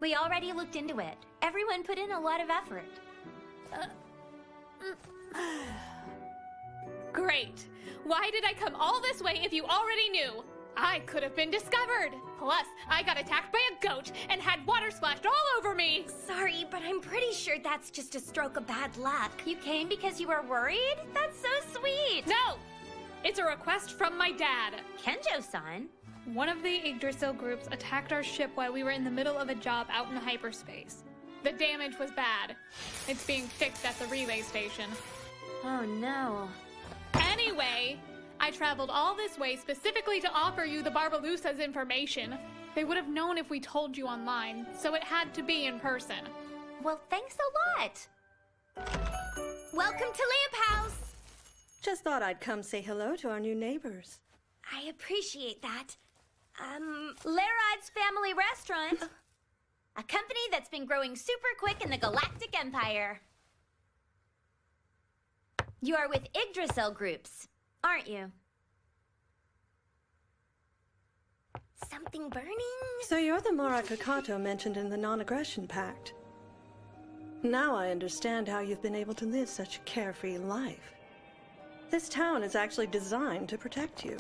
We already looked into it. Everyone put in a lot of effort. Great. Why did I come all this way if you already knew? I could have been discovered. Plus, I got attacked by a goat and had water splashed all over me. Sorry, but I'm pretty sure that's just a stroke of bad luck. You came because you were worried? That's so sweet. No! It's a request from my dad. Kenjo-san? One of the Yggdrasil groups attacked our ship while we were in the middle of a job out in hyperspace. The damage was bad. It's being fixed at the relay station. Oh no. Anyway, I traveled all this way specifically to offer you the Barbalussa's information. They would have known if we told you online, so it had to be in person. Well, thanks a lot. Welcome to Lamp House! Just thought I'd come say hello to our new neighbors. I appreciate that. Larod's Family Restaurant. A company that's been growing super quick in the Galactic Empire. You are with Yggdrasil groups, aren't you? Something burning? So you're the Mara Kakato mentioned in the Non-Aggression Pact. Now I understand how you've been able to live such a carefree life. This town is actually designed to protect you.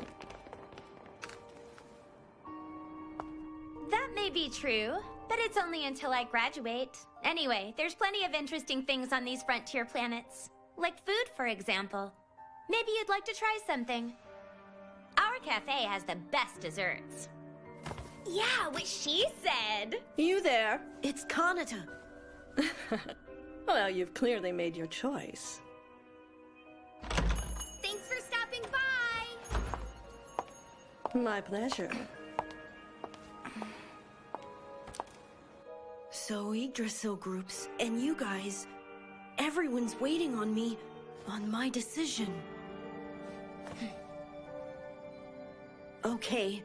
That may be true, but it's only until I graduate. Anyway, there's plenty of interesting things on these frontier planets. Like food, for example. Maybe you'd like to try something. Our cafe has the best desserts. Yeah, what she said. You there? It's Kanata. Well, you've clearly made your choice. Thanks for stopping by. My pleasure. So Yggdrasil groups, and you guys, everyone's waiting on me, on my decision. Okay,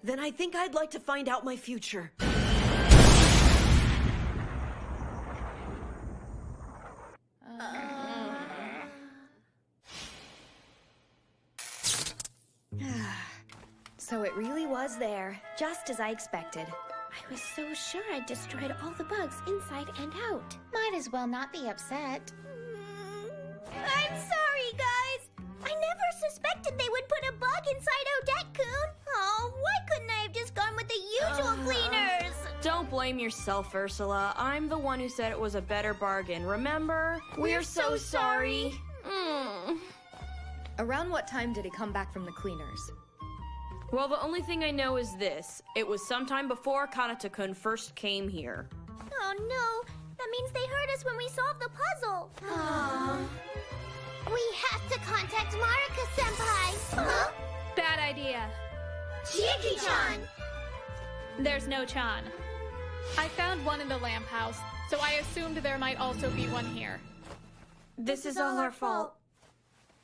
then I think I'd like to find out my future. So it really was there, just as I expected. I was so sure I'd destroyed all the bugs inside and out. Might as well not be upset. I'm sorry, guys. I never suspected they would put a bug inside Odette-kun. Oh, why couldn't I have just gone with the usual cleaners? Don't blame yourself, Ursula. I'm the one who said it was a better bargain, remember? We're so sorry. Around what time did he come back from the cleaners? Well, the only thing I know is this. It was sometime before Kanata-kun first came here. Oh no, that means they heard us when we solved the puzzle. We have to contact Marika-senpai. Huh? Bad idea. Chiaki-chan! There's no Chan. I found one in the lamp house, so I assumed there might also be one here. This is all our fault.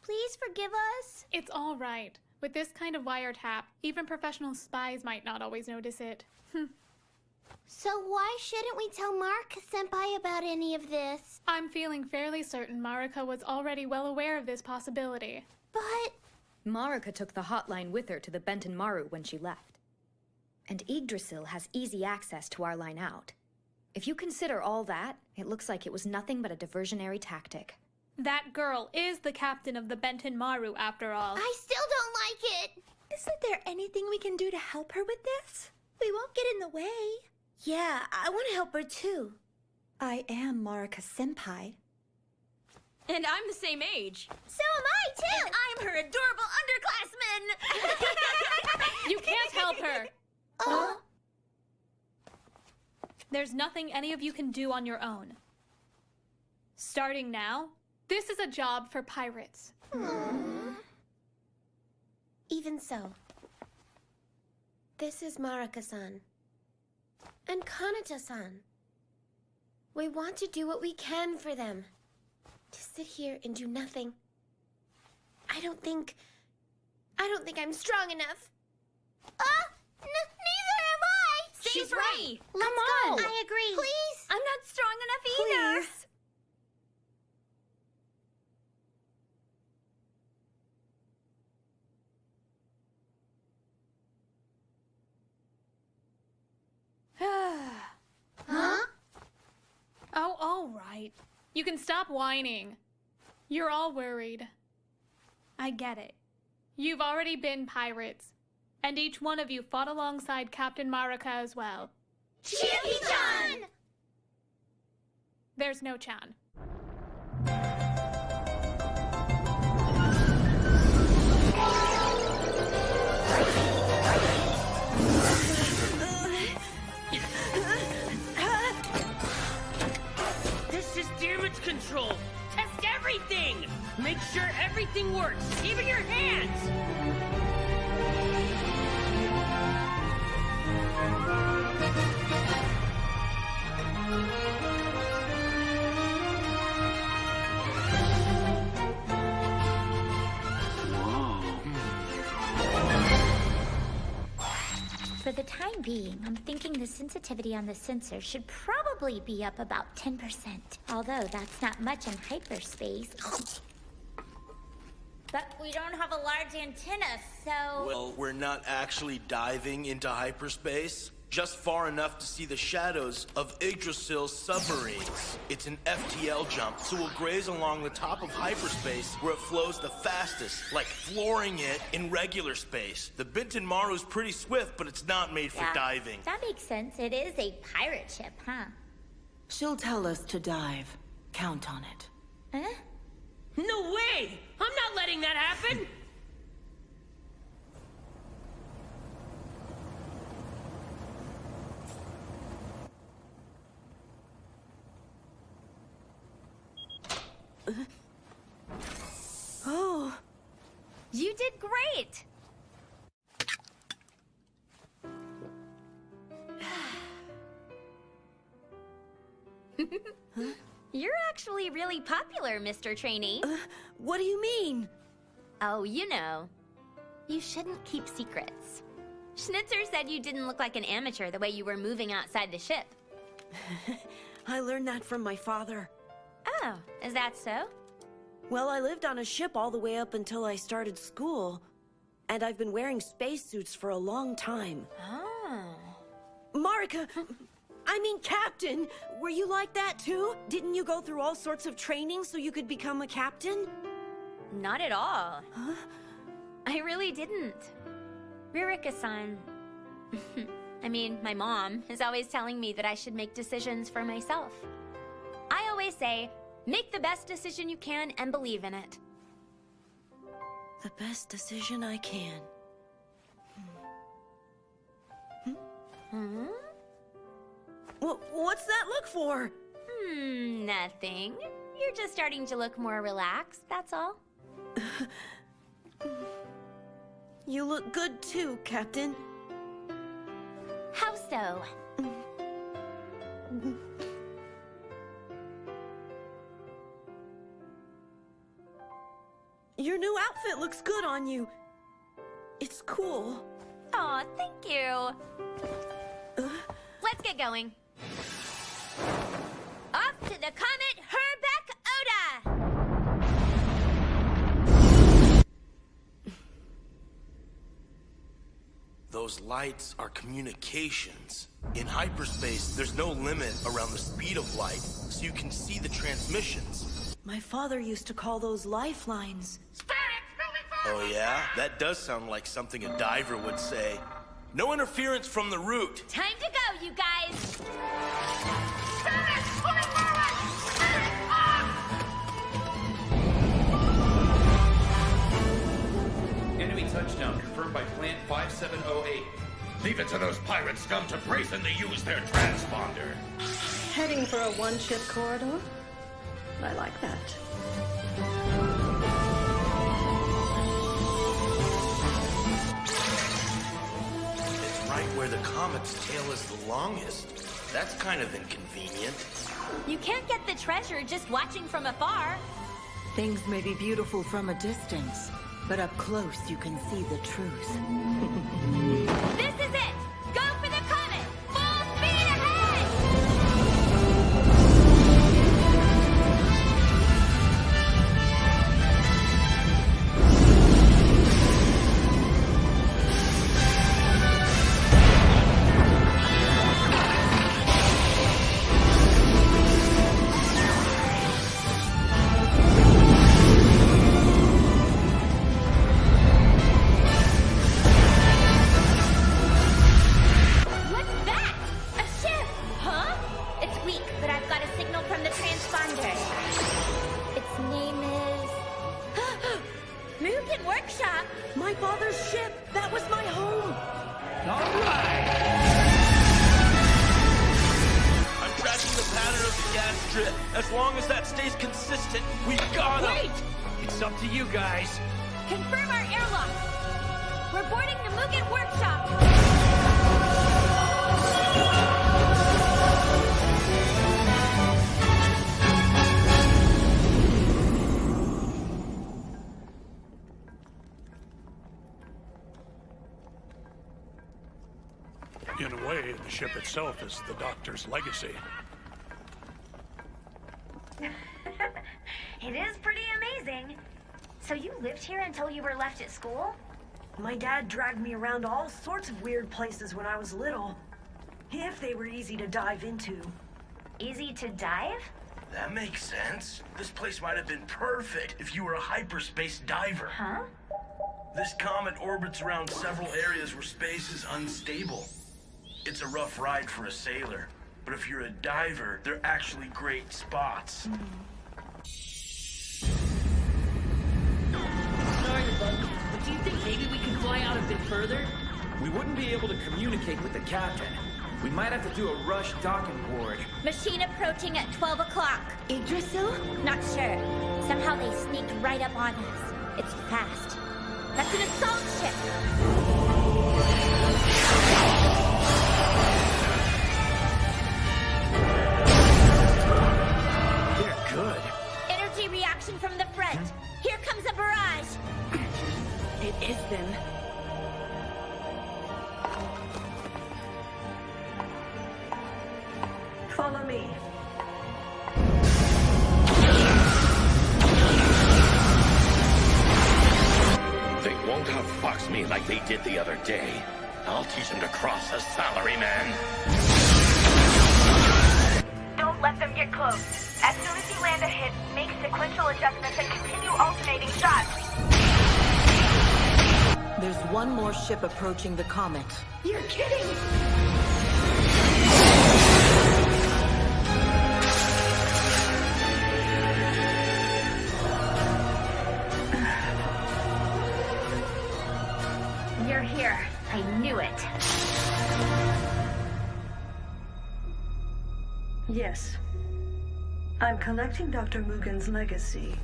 Please forgive us. It's all right. With this kind of wiretap, even professional spies might not always notice it. So why shouldn't we tell Marika-senpai about any of this? I'm feeling fairly certain Marika was already well aware of this possibility. But... Marika took the hotline with her to the Benton Maru when she left. And Yggdrasil has easy access to our line out. If you consider all that, it looks like it was nothing but a diversionary tactic. That girl is the captain of the Benton Maru, after all. I still don't like it! Isn't there anything we can do to help her with this? We won't get in the way. Yeah, I want to help her too. I am Marika-senpai. And I'm the same age. So am I, too! And I'm her adorable underclassman! You can't help her! There's nothing any of you can do on your own. Starting now, this is a job for pirates. Even so, this is Marika-san. And Kanata-san. We want to do what we can for them. To sit here and do nothing. I don't think I'm strong enough. Neither am I! She's right! Let's Come on! go! I agree. Please! I'm not strong enough either! Please. Huh? Oh, all right. You can stop whining. You're all worried. I get it. You've already been pirates, and each one of you fought alongside Captain Marika as well. Chiaki-chan! There's no Chan. This is damage control. Test everything. Make sure everything works, even your hands. For the time being, I'm thinking the sensitivity on the sensor should probably be up about 10%. Although that's not much in hyperspace. But we don't have a large antenna, so... Well, we're not actually diving into hyperspace. Just far enough to see the shadows of Yggdrasil's submarines. It's an FTL jump, so we'll graze along the top of hyperspace where it flows the fastest, like flooring it in regular space. The Benton Maru's pretty swift, but it's not made for diving. That makes sense. It is a pirate ship, huh? She'll tell us to dive. Count on it. Huh? No way! I'm not letting that happen! Oh. You did great! You're actually really popular, Mr. Trainee. What do you mean? Oh, you know. You shouldn't keep secrets. Schnitzer said you didn't look like an amateur the way you were moving outside the ship. I learned that from my father. Oh, is that so? Well, I lived on a ship all the way up until I started school. And I've been wearing spacesuits for a long time. Oh. Marika! I mean, Captain! Were you like that too? Didn't you go through all sorts of training so you could become a captain? Not at all. Huh? I really didn't. Ririka-san. I mean, my mom is always telling me that I should make decisions for myself. I always say, make the best decision you can and believe in it. The best decision I can. What's that look for? Nothing. You're just starting to look more relaxed, that's all. You look good too, Captain. How so? Your new outfit looks good on you. It's cool. Aw, thank you. Let's get going. Off to the comet Herbeck Oda! Those lights are communications. In hyperspace, there's no limit around the speed of light, so you can see the transmissions. My father used to call those lifelines. Oh yeah? That does sound like something a diver would say. No interference from the root. Time to go, you guys! Enemy touchdown confirmed by Plant 5708. Leave it to those pirate scum to brazenly use their transponder. Heading for a one-ship corridor? I like that. It's right where the comet's tail is the longest. That's kind of inconvenient. You can't get the treasure just watching from afar. Things may be beautiful from a distance, but up close you can see the truth. This is it! Go for the comet! Full speed ahead! My father's ship! That was my home! I'm tracking the pattern of the gas drip. As long as that stays consistent, we've got 'em. Wait! It's up to you guys. Confirm our airlock. We're boarding the Mugen workshop. In a way, the ship itself is the Doctor's legacy. It is pretty amazing. So you lived here until you were left at school? My dad dragged me around all sorts of weird places when I was little. If they were easy to dive into. Easy to dive? That makes sense. This place might have been perfect if you were a hyperspace diver. Huh? This comet orbits around several areas where space is unstable. It's a rough ride for a sailor, but if you're a diver, they're actually great spots. Sorry to bug you, but do you think maybe we can fly out a bit further? We wouldn't be able to communicate with the captain. We might have to do a rush docking board. Machine approaching at 12 o'clock. Yggdrasil? Not sure. Somehow they sneaked right up on us. It's fast. That's an assault ship. They're good. Energy reaction from the front. Here comes a barrage. It is them. Follow me. They won't outfox me like they did the other day. I'll teach them to cross as salaryman. Don't let them get close. As soon as you land a hit, make sequential adjustments and continue alternating shots. There's one more ship approaching the comet. You're kidding! You're here. I knew it. Yes. I'm collecting Dr. Mugen's legacy.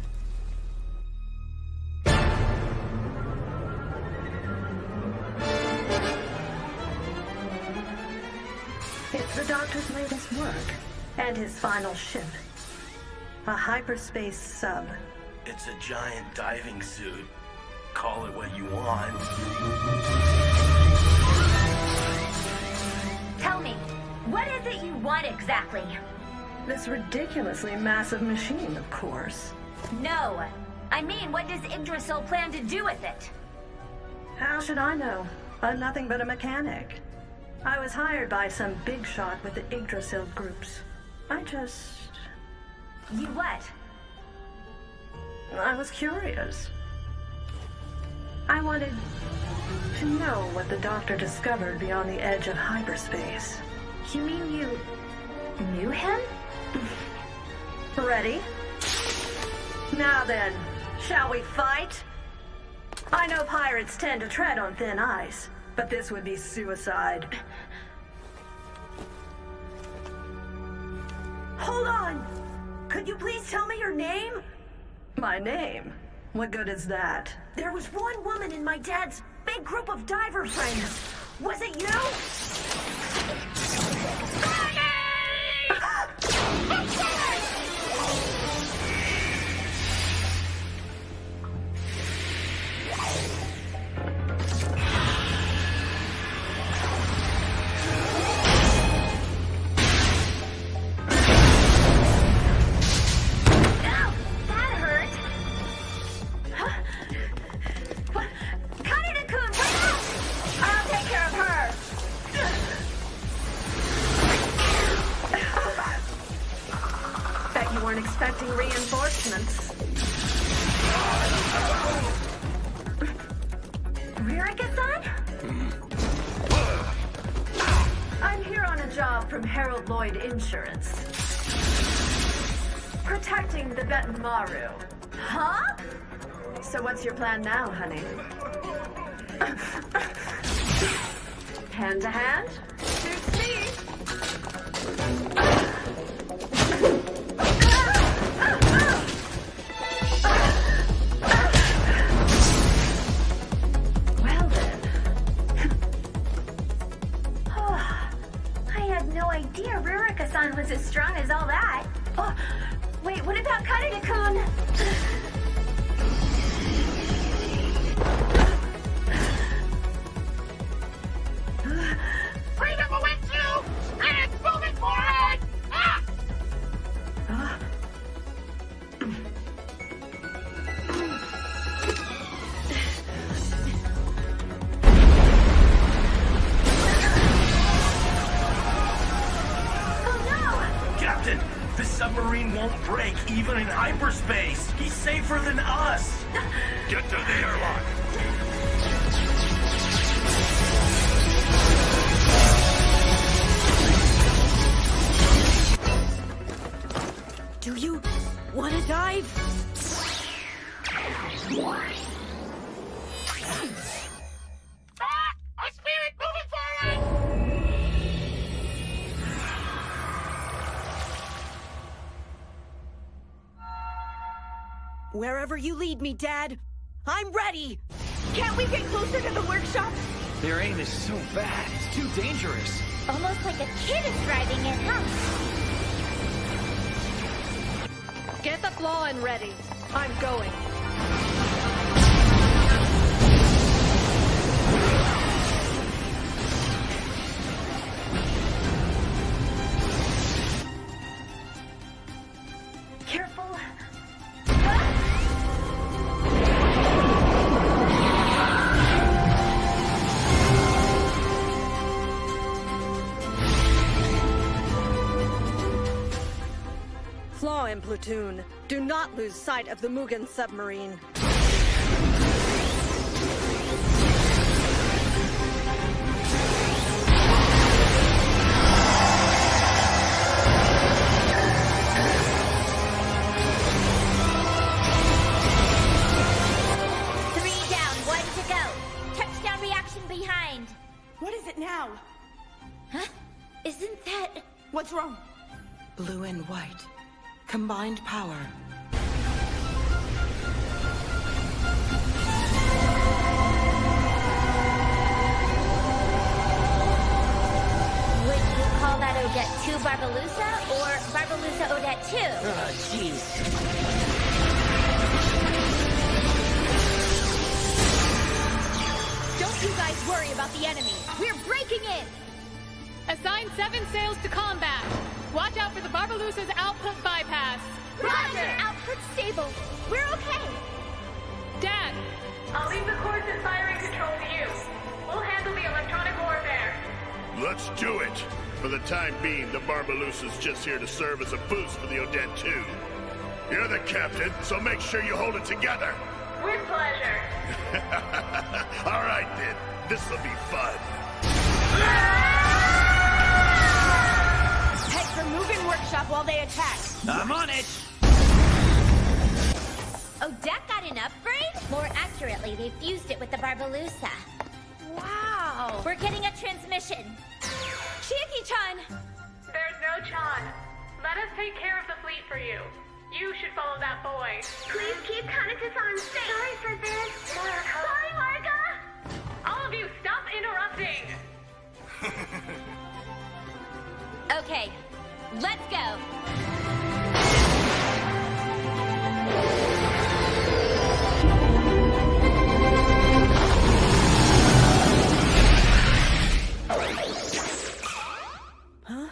It's the Doctor's latest work, and his final ship. A hyperspace sub. It's a giant diving suit. Call it what you want. Tell me, what is it you want exactly? This ridiculously massive machine, of course. No. I mean, what does Yggdrasil plan to do with it? How should I know? I'm nothing but a mechanic. I was hired by some big shot with the Yggdrasil groups. You what? I was curious. I wanted to know what the Doctor discovered beyond the edge of hyperspace. You mean you knew him? Ready? Now then, shall we fight? I know pirates tend to tread on thin ice, but this would be suicide. Hold on! Could you please tell me your name? My name? What good is that? There was one woman in my dad's big group of diver friends. Was it you? Expecting reinforcements. Ririka-san? I'm here on a job from Harold Lloyd Insurance. Protecting the Betamaru. Huh? So what's your plan now, honey? Hand to hand? Suits me. Well then. I had no idea Ririka-san was as strong as all that. Oh, wait, what about Kaneda-kun? Freedom awaits you! And moving forward! Ah! Captain, the submarine won't break even in hyperspace. He's safer than us. Get to the airlock. Do you want to dive? A spirit moving forward! Wherever you lead me, Dad. I'm ready! Can't we get closer to the workshop? Their aim is so bad. It's too dangerous. Almost like a kid is driving it, huh? Get the flaw-in ready. I'm going. Careful. Flaw-in platoon. Do not lose sight of the Mugen submarine. Isn't that... What's wrong? Blue and white. Combined power. Would you call that Odette 2 Barbalusa or Barbalusa Odette 2? Oh, jeez. Don't you guys worry about the enemy. We're breaking in. Assign 7 sails to combat. Watch out for the Barbalussa's output bypass. Roger! Output stable. We're okay. Dad! I'll leave the course and firing control to you. We'll handle the electronic warfare. Let's do it. For the time being, the Barbalussa's just here to serve as a boost for the Odette 2. You're the captain, so make sure you hold it together. With pleasure. All right, then. This'll be fun. Head for Mugen Workshop while they attack. I'm on it! Odette got an upgrade? More accurately, they fused it with the Barbalussa. Wow. We're getting a transmission. Chiaki-chan! There's no Chan. Let us take care of the fleet for you. You should follow that boy. Please keep Kanata-san safe. Sorry for this. Sorry, Marga! All of you, stop interrupting! Okay, let's go. Huh?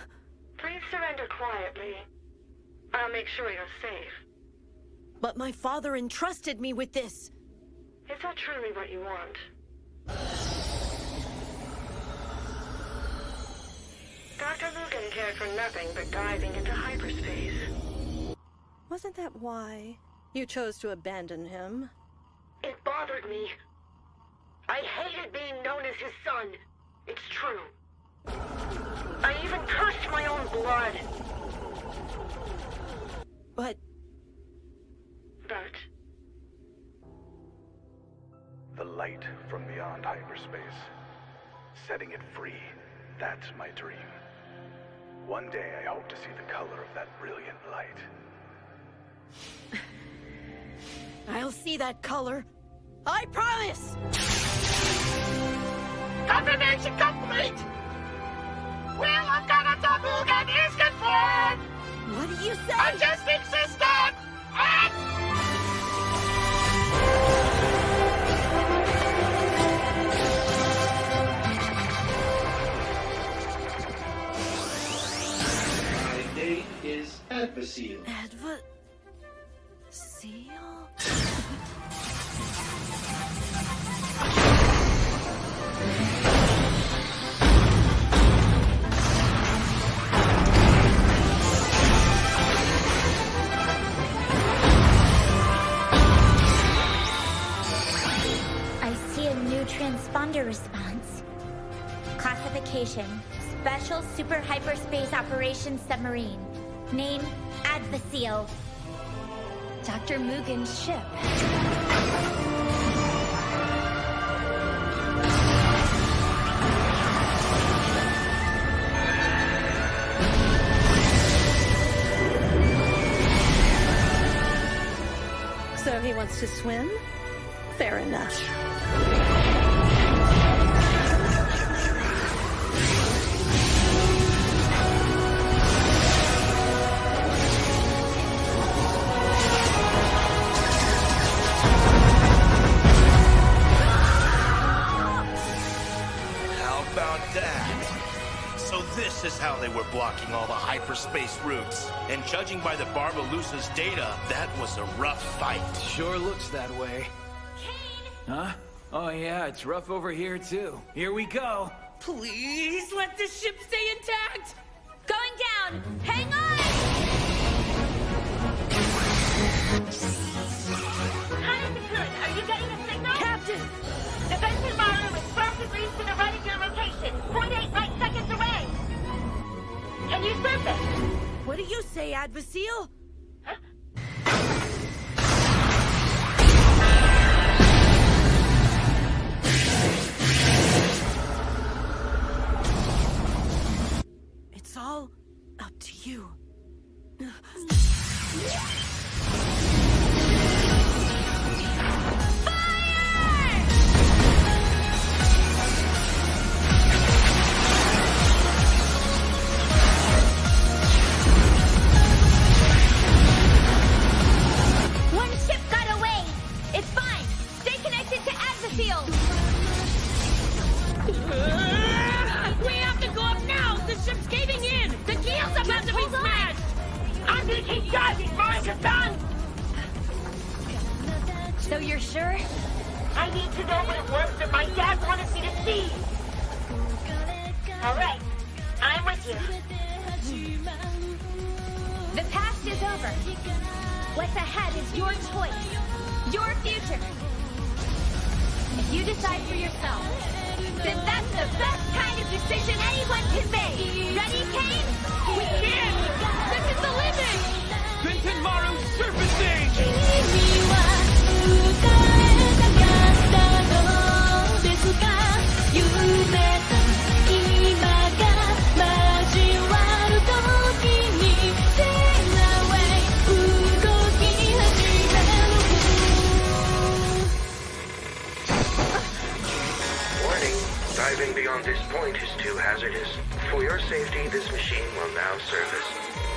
Please surrender quietly. I'll make sure you're safe. But my father entrusted me with this. Is that truly what you want? Dr. Mugen cared for nothing but diving into hyperspace. Wasn't that why you chose to abandon him? It bothered me. I hated being known as his son. It's true. I even cursed my own blood. But... The light from beyond hyperspace. Setting it free. That's my dream. One day I hope to see the color of that brilliant light. I'll see that color. I promise! Confirmation complete! Will of Kanata Mugen is confirmed! What do you say? Adjusting system! And... My name is Advasil. Seal? I see a new transponder response. Classification: Special Super Hyperspace Operations Submarine. Name: Advasil. Dr. Mugen's ship. So he wants to swim? Fair enough. So this is how they were blocking all the hyperspace routes. And judging by the Barbalussa's data, that was a rough fight. Sure looks that way. Huh? Oh yeah, it's rough over here too. Here we go. Please let this ship stay intact! Going down! Hang on! Good. Are you getting a signal? Captain! The vessel model is first agrees to the right of your location. 0.8 light seconds away. Can you surface? What do you say, Advasil? Up to you. One ship got away. It's fine. Stay connected to Agzafiel. We have to go up now! The ship's caving in! The keel's about to be smashed! I'm making guys, Rurika-san! So you're sure? I need to know what it was that my dad wanted me to see! Alright, I'm with you. The past is over. What's ahead is your choice. Your future. If you decide for yourself, then that's the best kind of decision anyone can make. Ready, Kane? We can't! This is the limit! Benton Maru surfacing! Diving beyond this point is too hazardous. For your safety, this machine will now service.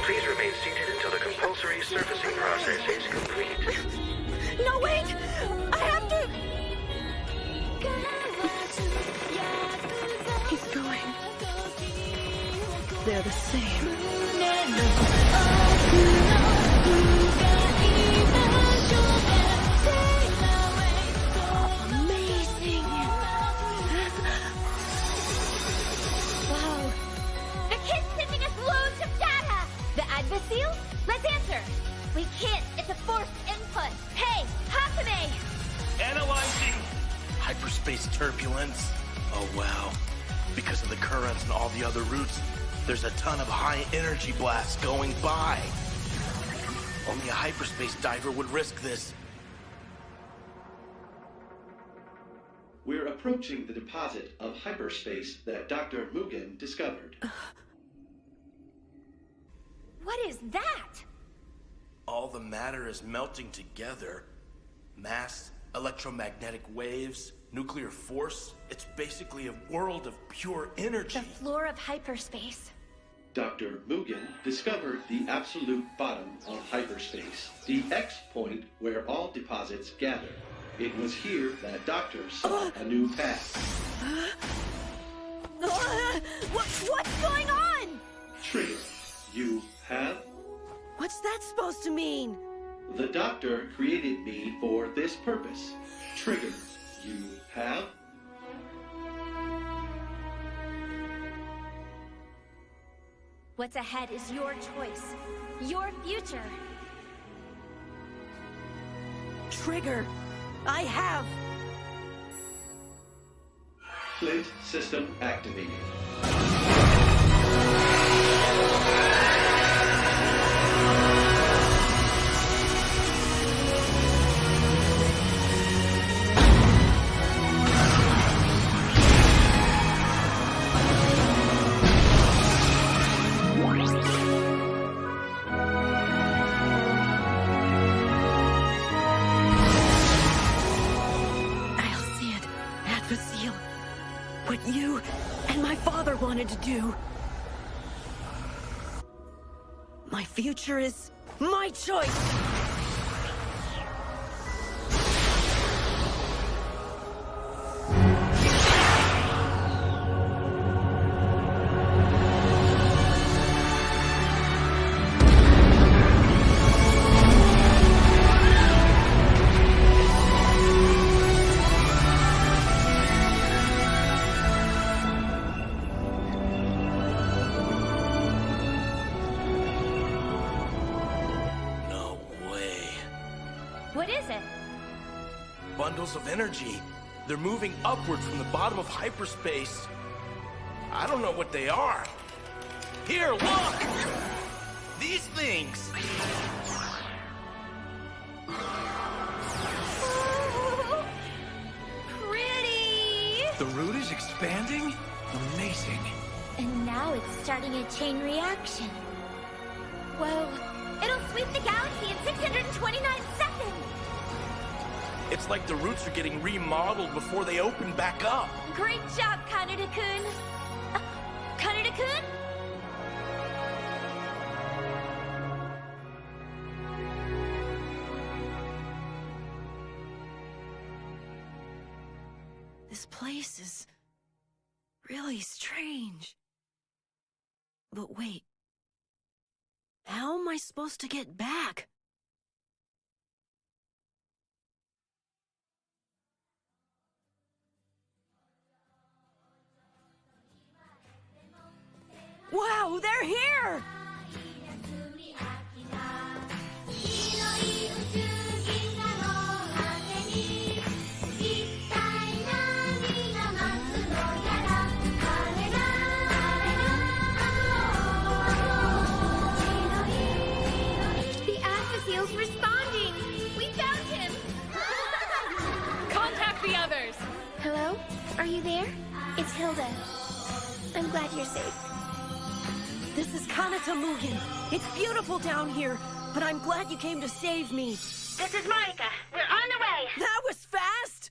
Please remain seated until the compulsory surfacing process is complete. No, wait! I have to... He's going. They're the same. Advasil? Let's answer. We can't. It's a forced input. Hey, Hakame! Analyzing! Hyperspace turbulence. Oh, wow. Because of the currents and all the other routes, there's a ton of high-energy blasts going by. Only a hyperspace diver would risk this. We're approaching the deposit of hyperspace that Dr. Mugen discovered. What is that? All the matter is melting together. Mass, electromagnetic waves, nuclear force. It's basically a world of pure energy. The floor of hyperspace. Dr. Mugen discovered the absolute bottom of hyperspace, the X point where all deposits gather. It was here that Doctor saw a new path. What's going on? Trigger, you have? What's that supposed to mean? The Doctor created me for this purpose. Trigger, you have? What's ahead is your choice. Your future. Trigger, I have. Plate system activated. What you and my father wanted to do. My future is my choice! Bundles of energy. They're moving upward from the bottom of hyperspace. I don't know what they are. Here, look! These things! Oh, pretty! The root is expanding? Amazing. And now it's starting a chain reaction. Whoa. It'll sweep the galaxy in 629 seconds! It's like the routes are getting remodeled before they open back up. Great job, Kaneda-kun! Kaneda-kun? This place is really strange. But wait. How am I supposed to get back? Wow, they're here! Responding! We found him! Contact the others! Hello? Are you there? It's Hilda. I'm glad you're safe. This is Kanata Mugen. It's beautiful down here, but I'm glad you came to save me. This is Marika. We're on the way. That was fast!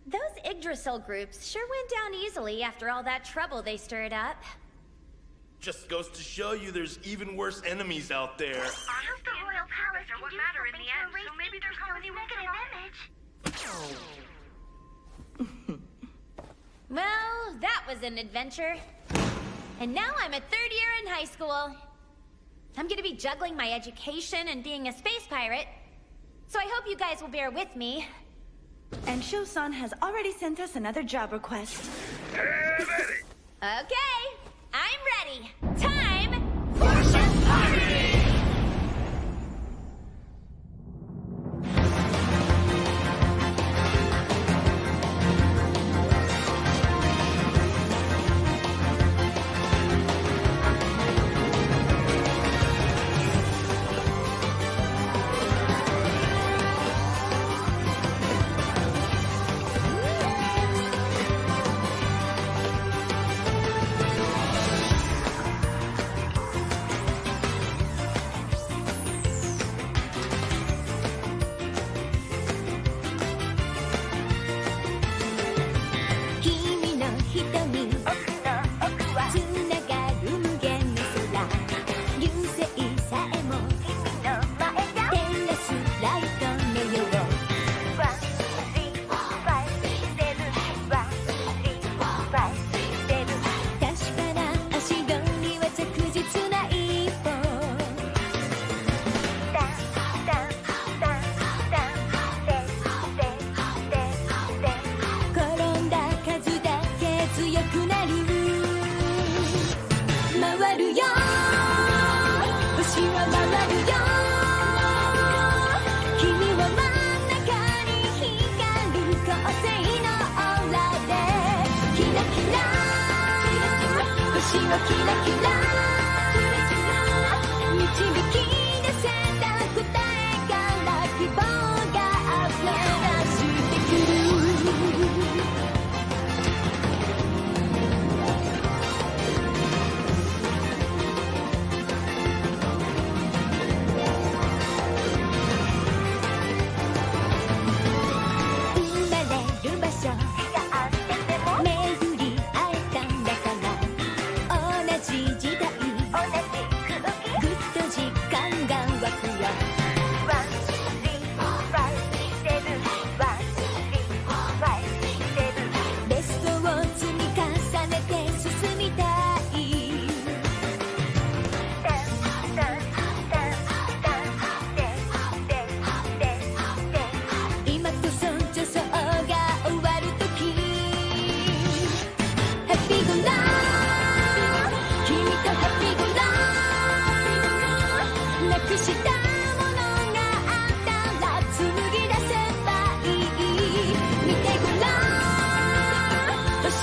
Those Yggdrasil groups sure went down easily after all that trouble they stirred up. Just goes to show you there's even worse enemies out there. I hope the Royal Palace are what matter in the end, so maybe their company will get an image. Well, that was an adventure. And now I'm a third year in high school. I'm gonna be juggling my education and being a space pirate. So I hope you guys will bear with me. And Sho-san has already sent us another job request. Okay, I'm ready. Time for some party!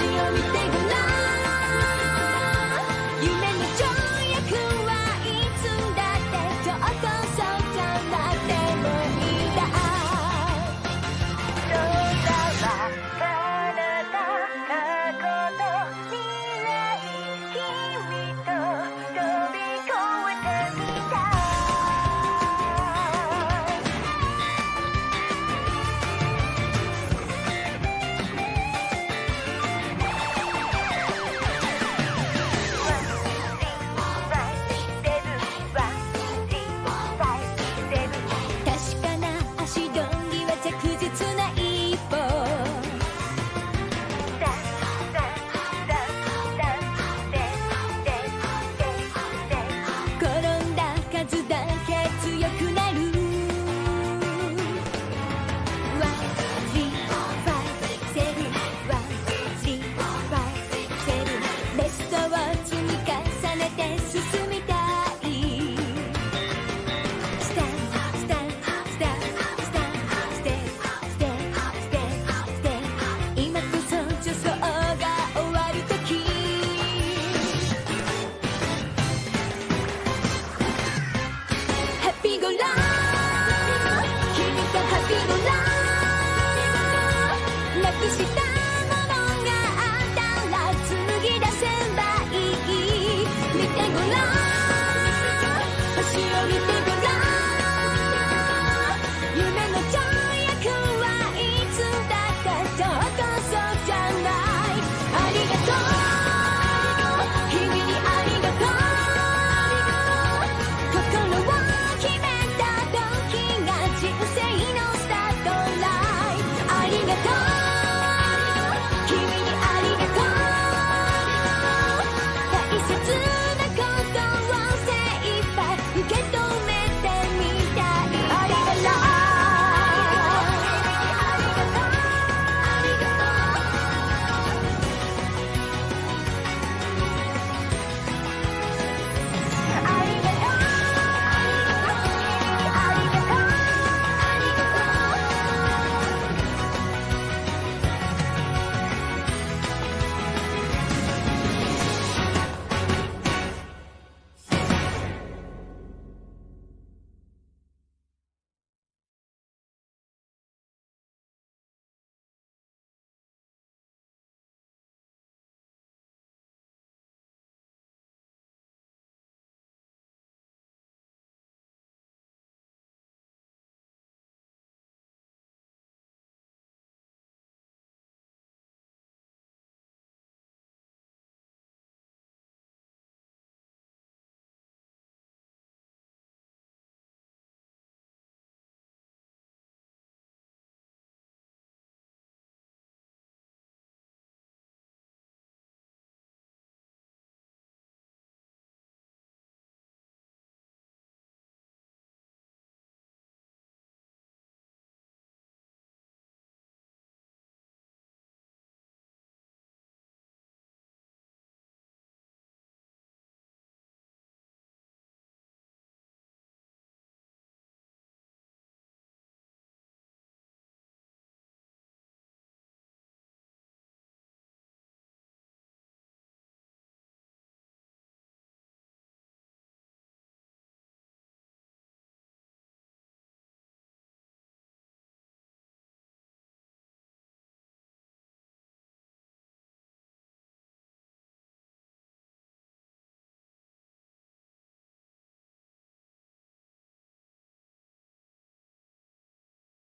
You're